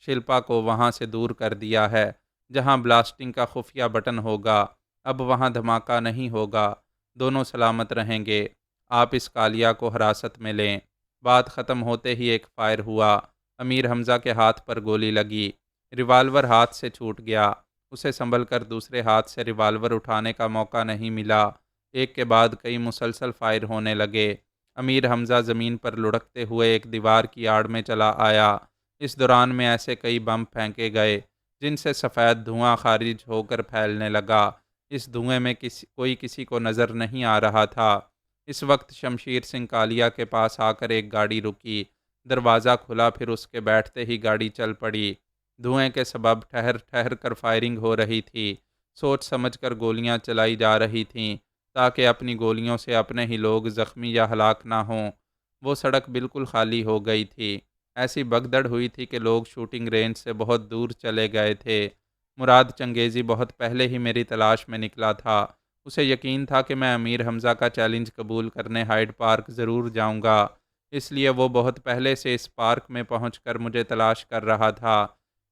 شلپا کو وہاں سے دور کر دیا ہے، جہاں بلاسٹنگ کا خفیہ بٹن ہوگا اب وہاں دھماکہ نہیں ہوگا، دونوں سلامت رہیں گے، آپ اس کالیا کو حراست میں لیں۔ بات ختم ہوتے ہی ایک فائر ہوا، امیر حمزہ کے ہاتھ پر گولی لگی، ریوالور ہاتھ سے چھوٹ گیا، اسے سنبھل کر دوسرے ہاتھ سے ریوالور اٹھانے کا موقع نہیں ملا۔ ایک کے بعد کئی مسلسل فائر ہونے لگے۔ امیر حمزہ زمین پر لڑکتے ہوئے ایک دیوار کی آڑ میں چلا آیا۔ اس دوران میں ایسے کئی بم پھینکے گئے جن سے سفید دھواں خارج ہو کر پھیلنے لگا۔ اس دھوئیں میں کوئی کسی کو نظر نہیں آ رہا تھا۔ اس وقت شمشیر سنگھ کالیا کے پاس آ کر ایک گاڑی رکی۔ دروازہ کھلا، پھر اس کے بیٹھتے ہی گاڑی چل پڑی۔ دھوئیں کے سبب ٹھہر ٹھہر کر فائرنگ ہو رہی تھی۔ سوچ سمجھ کر گولیاں چلائی جا رہی تھیں تاکہ اپنی گولیوں سے اپنے ہی لوگ زخمی یا ہلاک نہ ہوں۔ وہ سڑک بالکل خالی ہو گئی تھی۔ ایسی بگدڑ ہوئی تھی کہ لوگ شوٹنگ رینج سے بہت دور چلے گئے تھے۔ مراد چنگیزی بہت پہلے ہی میری تلاش میں نکلا تھا۔ اسے یقین تھا کہ میں امیر حمزہ کا چیلنج قبول کرنے ہائیڈ پارک ضرور جاؤں گا، اس لیے وہ بہت پہلے سے اس پارک میں پہنچ کر مجھے تلاش کر رہا تھا۔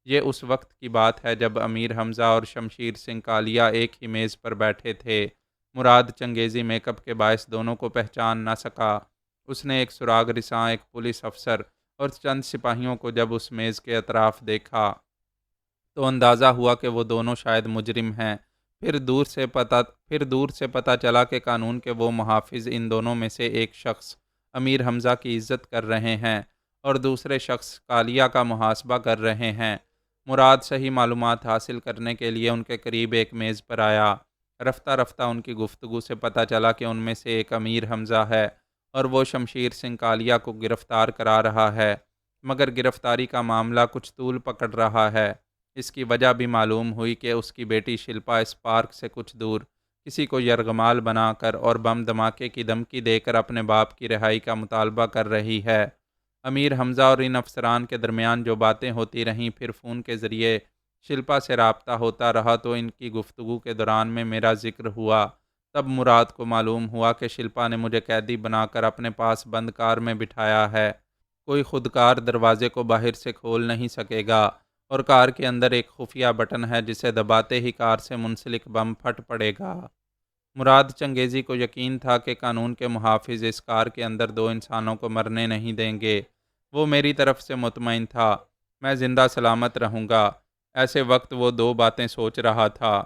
یہ اس وقت کی بات ہے جب امیر حمزہ اور شمشیر سنگھ کالیا ایک ہی میز پر بیٹھے تھے۔ مراد چنگیزی میک اپ کے باعث دونوں کو پہچان نہ سکا۔ اس نے ایک سراغ رساں، ایک پولیس افسر اور چند سپاہیوں کو جب اس میز کے اطراف دیکھا تو اندازہ ہوا کہ وہ دونوں شاید مجرم ہیں۔ پھر دور سے پتہ چلا کہ قانون کے وہ محافظ ان دونوں میں سے ایک شخص امیر حمزہ کی عزت کر رہے ہیں اور دوسرے شخص کالیا کا محاسبہ کر رہے ہیں۔ مراد صحیح معلومات حاصل کرنے کے لیے ان کے قریب ایک میز پر آیا۔ رفتہ رفتہ ان کی گفتگو سے پتہ چلا کہ ان میں سے ایک امیر حمزہ ہے اور وہ شمشیر سنگھ کالیا کو گرفتار کرا رہا ہے، مگر گرفتاری کا معاملہ کچھ طول پکڑ رہا ہے۔ اس کی وجہ بھی معلوم ہوئی کہ اس کی بیٹی شلپا اس پارک سے کچھ دور کسی کو یرغمال بنا کر اور بم دھماکے کی دھمکی دے کر اپنے باپ کی رہائی کا مطالبہ کر رہی ہے۔ امیر حمزہ اور ان افسران کے درمیان جو باتیں ہوتی رہیں، پھر فون کے ذریعے شلپا سے رابطہ ہوتا رہا تو ان کی گفتگو کے دوران میں میرا ذکر ہوا۔ تب مراد کو معلوم ہوا کہ شلپا نے مجھے قیدی بنا کر اپنے پاس بند کار میں بٹھایا ہے۔ کوئی خودکار دروازے کو باہر سے کھول نہیں سکے گا اور کار کے اندر ایک خفیہ بٹن ہے جسے دباتے ہی کار سے منسلک بم پھٹ پڑے گا۔ مراد چنگیزی کو یقین تھا کہ قانون کے محافظ اس کار کے اندر دو انسانوں کو مرنے نہیں دیں گے۔ وہ میری طرف سے مطمئن تھا، میں زندہ سلامت رہوں گا۔ ایسے وقت وہ دو باتیں سوچ رہا تھا۔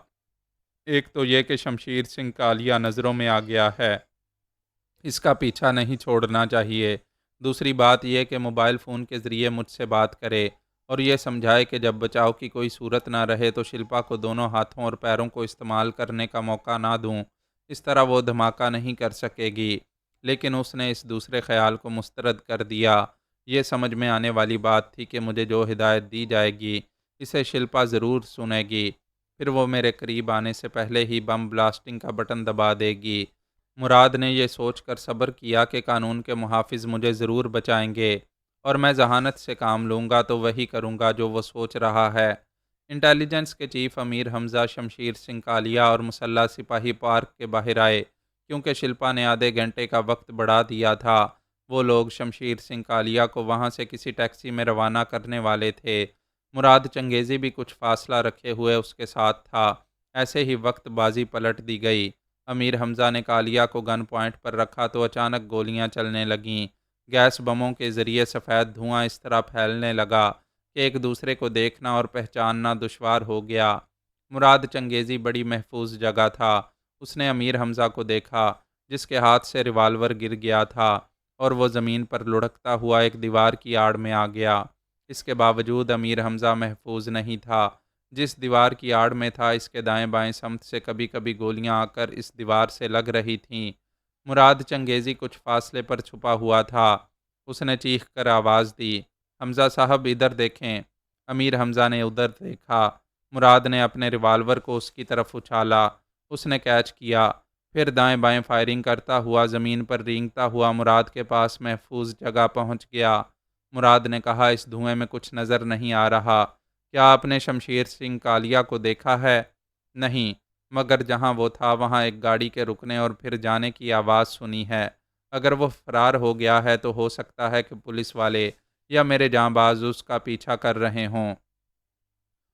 ایک تو یہ کہ شمشیر سنگھ کالیا نظروں میں آ گیا ہے، اس کا پیچھا نہیں چھوڑنا چاہیے۔ دوسری بات یہ کہ موبائل فون کے ذریعے مجھ سے بات کرے اور یہ سمجھائے کہ جب بچاؤ کی کوئی صورت نہ رہے تو شلپا کو دونوں ہاتھوں اور پیروں کو استعمال کرنے کا موقع نہ دوں۔ اس طرح وہ دھماکہ نہیں کر سکے گی۔ لیکن اس نے اس دوسرے خیال کو مسترد کر دیا۔ یہ سمجھ میں آنے والی بات تھی کہ مجھے جو ہدایت دی جائے گی اسے شلپا ضرور سنے گی، پھر وہ میرے قریب آنے سے پہلے ہی بم بلاسٹنگ کا بٹن دبا دے گی۔ مراد نے یہ سوچ کر صبر کیا کہ قانون کے محافظ مجھے ضرور بچائیں گے اور میں ذہانت سے کام لوں گا تو وہی کروں گا جو وہ سوچ رہا ہے۔ انٹیلیجنس کے چیف امیر حمزہ، شمشیر سنگھ کالیا اور مسلح سپاہی پارک کے باہر آئے۔ کیونکہ شلپا نے آدھے گھنٹے کا وقت بڑھا دیا تھا، وہ لوگ شمشیر سنگھ کالیا کو وہاں سے کسی ٹیکسی میں روانہ کرنے والے تھے۔ مراد چنگیزی بھی کچھ فاصلہ رکھے ہوئے اس کے ساتھ تھا۔ ایسے ہی وقت بازی پلٹ دی گئی۔ امیر حمزہ نے کالیا کو گن پوائنٹ پر رکھا تو اچانک گولیاں چلنے لگیں۔ گیس بموں کے ذریعے سفید دھواں اس طرح پھیلنے لگا کہ ایک دوسرے کو دیکھنا اور پہچاننا دشوار ہو گیا۔ مراد چنگیزی بڑی محفوظ جگہ تھا۔ اس نے امیر حمزہ کو دیکھا جس کے ہاتھ سے ریوالور گر گیا تھا اور وہ زمین پر لڑھکتا ہوا ایک دیوار کی آڑ میں آ گیا۔ اس کے باوجود امیر حمزہ محفوظ نہیں تھا۔ جس دیوار کی آڑ میں تھا اس کے دائیں بائیں سمت سے کبھی کبھی گولیاں آ کر اس دیوار سے لگ رہی تھیں۔ مراد چنگیزی کچھ فاصلے پر چھپا ہوا تھا۔ اس نے چیخ کر آواز دی، حمزہ صاحب ادھر دیکھیں۔ امیر حمزہ نے ادھر دیکھا۔ مراد نے اپنے ریوالور کو اس کی طرف اچھالا۔ اس نے کیچ کیا، پھر دائیں بائیں فائرنگ کرتا ہوا زمین پر رینگتا ہوا مراد کے پاس محفوظ جگہ پہنچ گیا۔ مراد نے کہا، اس دھوئیں میں کچھ نظر نہیں آ رہا، کیا آپ نے شمشیر سنگھ کالیا کو دیکھا ہے؟ نہیں، مگر جہاں وہ تھا وہاں ایک گاڑی کے رکنے اور پھر جانے کی آواز سنی ہے۔ اگر وہ فرار ہو گیا ہے تو ہو سکتا ہے کہ پولیس والے یا میرے جانباز اس کا پیچھا کر رہے ہوں۔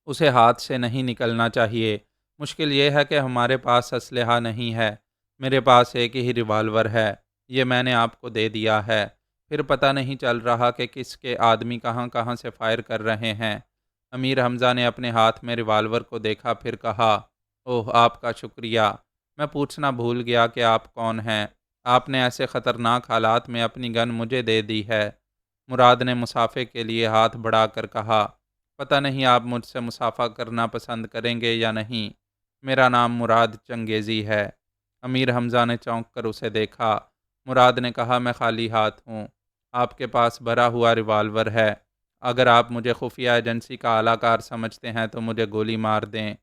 اسے ہاتھ سے نہیں نکلنا چاہیے۔ مشکل یہ ہے کہ ہمارے پاس اسلحہ نہیں ہے۔ میرے پاس ایک ہی ریوالور ہے، یہ میں نے آپ کو دے دیا ہے۔ پھر پتہ نہیں چل رہا کہ کس کے آدمی کہاں کہاں سے فائر کر رہے ہیں۔ امیر حمزہ نے اپنے ہاتھ میں ریوالور کو دیکھا، پھر کہا، اوہ آپ کا شکریہ، میں پوچھنا بھول گیا کہ آپ کون ہیں۔ آپ نے ایسے خطرناک حالات میں اپنی گن مجھے دے دی ہے۔ مراد نے مسافے کے لیے ہاتھ بڑھا کر کہا، پتہ نہیں آپ مجھ سے مصافحہ کرنا پسند کریں گے یا نہیں۔ میرا نام مراد چنگیزی ہے۔ امیر حمزہ نے چونک کر اسے دیکھا۔ مراد نے کہا، میں خالی ہاتھ ہوں۔ آپ کے پاس بھرا ہوا ریوالور ہے۔ اگر آپ مجھے خفیہ ایجنسی کا اعلی کار سمجھتے ہیں تو مجھے گولی مار دیں۔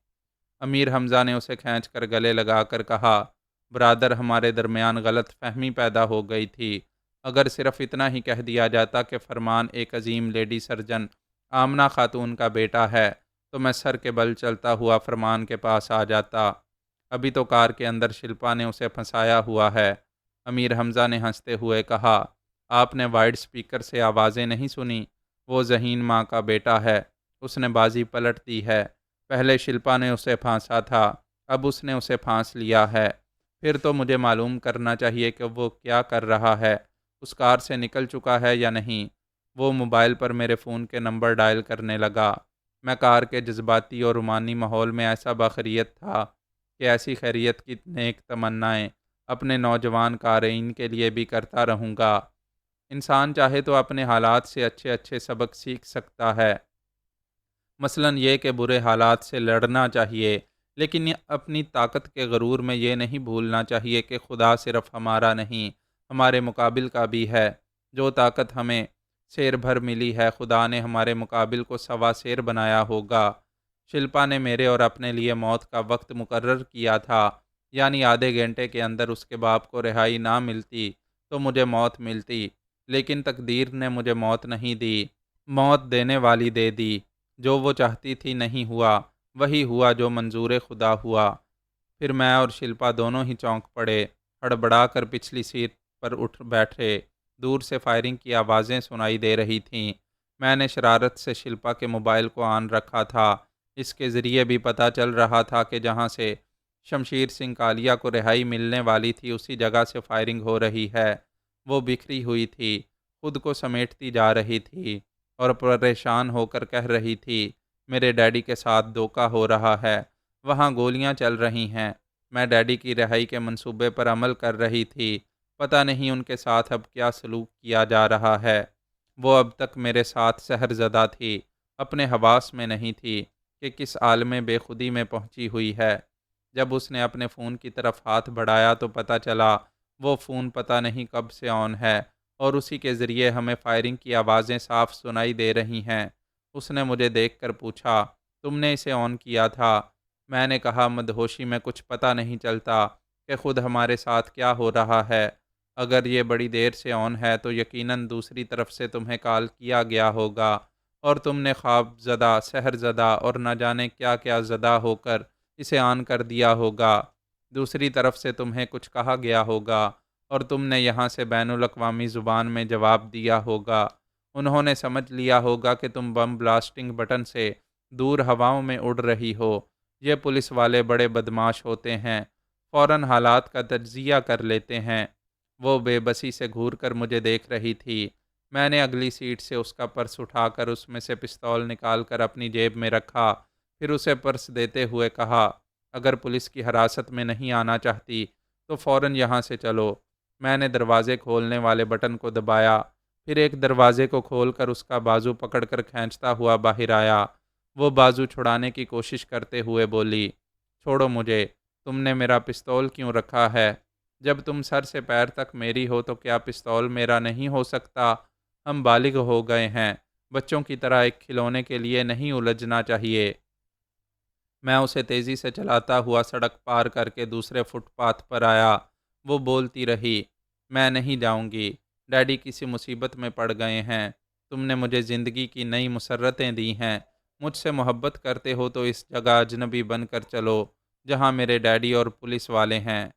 امیر حمزہ نے اسے کھینچ کر گلے لگا کر کہا، برادر، ہمارے درمیان غلط فہمی پیدا ہو گئی تھی۔ اگر صرف اتنا ہی کہہ دیا جاتا کہ فرمان ایک عظیم لیڈی سرجن آمنہ خاتون کا بیٹا ہے تو میں سر کے بل چلتا ہوا فرمان کے پاس آ جاتا۔ ابھی تو کار کے اندر شلپا نے اسے پھنسایا ہوا ہے۔ امیر حمزہ نے ہنستے ہوئے کہا، آپ نے وائڈ سپیکر سے آوازیں نہیں سنی؟ وہ ذہین ماں کا بیٹا ہے، اس نے بازی پلٹ دی ہے۔ پہلے شلپا نے اسے پھانسا تھا، اب اس نے اسے پھانس لیا ہے۔ پھر تو مجھے معلوم کرنا چاہیے کہ وہ کیا کر رہا ہے، اس کار سے نکل چکا ہے یا نہیں۔ وہ موبائل پر میرے فون کے نمبر ڈائل کرنے لگا۔ میں کار کے جذباتی اور رومانی ماحول میں ایسا باخریت تھا کہ ایسی خیریت کی نیک تمنائیں اپنے نوجوان قارئین کے لیے بھی کرتا رہوں گا۔ انسان چاہے تو اپنے حالات سے اچھے اچھے سبق سیکھ سکتا ہے، مثلاً یہ کہ برے حالات سے لڑنا چاہیے، لیکن اپنی طاقت کے غرور میں یہ نہیں بھولنا چاہیے کہ خدا صرف ہمارا نہیں، ہمارے مقابل کا بھی ہے۔ جو طاقت ہمیں سیر بھر ملی ہے، خدا نے ہمارے مقابل کو سوا سیر بنایا ہوگا۔ شلپا نے میرے اور اپنے لیے موت کا وقت مقرر کیا تھا، یعنی آدھے گھنٹے کے اندر اس کے باپ کو رہائی نہ ملتی تو مجھے موت ملتی، لیکن تقدیر نے مجھے موت نہیں دی، موت دینے والی دے دی۔ جو وہ چاہتی تھی نہیں ہوا، وہی ہوا جو منظور خدا ہوا۔ پھر میں اور شلپا دونوں ہی چونک پڑے، ہڑبڑا کر پچھلی سیٹ پر اٹھ بیٹھے۔ دور سے فائرنگ کی آوازیں سنائی دے رہی تھیں۔ میں نے شرارت سے شلپا کے موبائل کو آن رکھا تھا، اس کے ذریعے بھی پتہ چل رہا تھا کہ جہاں سے شمشیر سنگھ کالیا کو رہائی ملنے والی تھی اسی جگہ سے فائرنگ ہو رہی ہے۔ وہ بکھری ہوئی تھی، خود کو سمیٹتی جا رہی تھی اور پریشان ہو کر کہہ رہی تھی، میرے ڈیڈی کے ساتھ دھوکہ ہو رہا ہے، وہاں گولیاں چل رہی ہیں۔ میں ڈیڈی کی رہائی کے منصوبے پر عمل کر رہی تھی، پتہ نہیں ان کے ساتھ اب کیا سلوک کیا جا رہا ہے۔ وہ اب تک میرے ساتھ سحر زدہ تھی، اپنے حواس میں نہیں تھی کہ کس عالم بے خودی میں پہنچی ہوئی ہے۔ جب اس نے اپنے فون کی طرف ہاتھ بڑھایا تو پتہ چلا وہ فون پتہ نہیں کب سے آن ہے اور اسی کے ذریعے ہمیں فائرنگ کی آوازیں صاف سنائی دے رہی ہیں۔ اس نے مجھے دیکھ کر پوچھا، تم نے اسے آن کیا تھا؟ میں نے کہا، مدہوشی میں کچھ پتہ نہیں چلتا کہ خود ہمارے ساتھ کیا ہو رہا ہے۔ اگر یہ بڑی دیر سے آن ہے تو یقیناً دوسری طرف سے تمہیں کال کیا گیا ہوگا اور تم نے خواب زدہ، سحر زدہ اور نہ جانے کیا کیا زدہ ہو کر اسے آن کر دیا ہوگا۔ دوسری طرف سے تمہیں کچھ کہا گیا ہوگا اور تم نے یہاں سے بین الاقوامی زبان میں جواب دیا ہوگا۔ انہوں نے سمجھ لیا ہوگا کہ تم بم بلاسٹنگ بٹن سے دور ہواؤں میں اڑ رہی ہو۔ یہ پولیس والے بڑے بدماش ہوتے ہیں، فوراً حالات کا تجزیہ کر لیتے ہیں۔ وہ بے بسی سے گھور کر مجھے دیکھ رہی تھی۔ میں نے اگلی سیٹ سے اس کا پرس اٹھا کر اس میں سے پستول نکال کر اپنی جیب میں رکھا، پھر اسے پرس دیتے ہوئے کہا، اگر پولیس کی حراست میں نہیں آنا چاہتی تو فوراً یہاں سے چلو۔ میں نے دروازے کھولنے والے بٹن کو دبایا، پھر ایک دروازے کو کھول کر اس کا بازو پکڑ کر کھینچتا ہوا باہر آیا۔ وہ بازو چھڑانے کی کوشش کرتے ہوئے بولی، چھوڑو مجھے، تم نے میرا پستول کیوں رکھا ہے؟ جب تم سر سے پیر تک میری ہو تو کیا پستول میرا نہیں ہو سکتا؟ ہم بالغ ہو گئے ہیں، بچوں کی طرح ایک کھلونے کے لیے نہیں الجھنا چاہیے۔ میں اسے تیزی سے چلاتا ہوا سڑک پار کر کے دوسرے فٹ پاتھ پر آیا۔ وہ بولتی رہی، میں نہیں جاؤں گی، ڈیڈی کسی مصیبت میں پڑ گئے ہیں، تم نے مجھے زندگی کی نئی مسرتیں دی ہیں، مجھ سے محبت کرتے ہو تو اس جگہ اجنبی بن کر چلو جہاں میرے ڈیڈی اور پولیس والے ہیں۔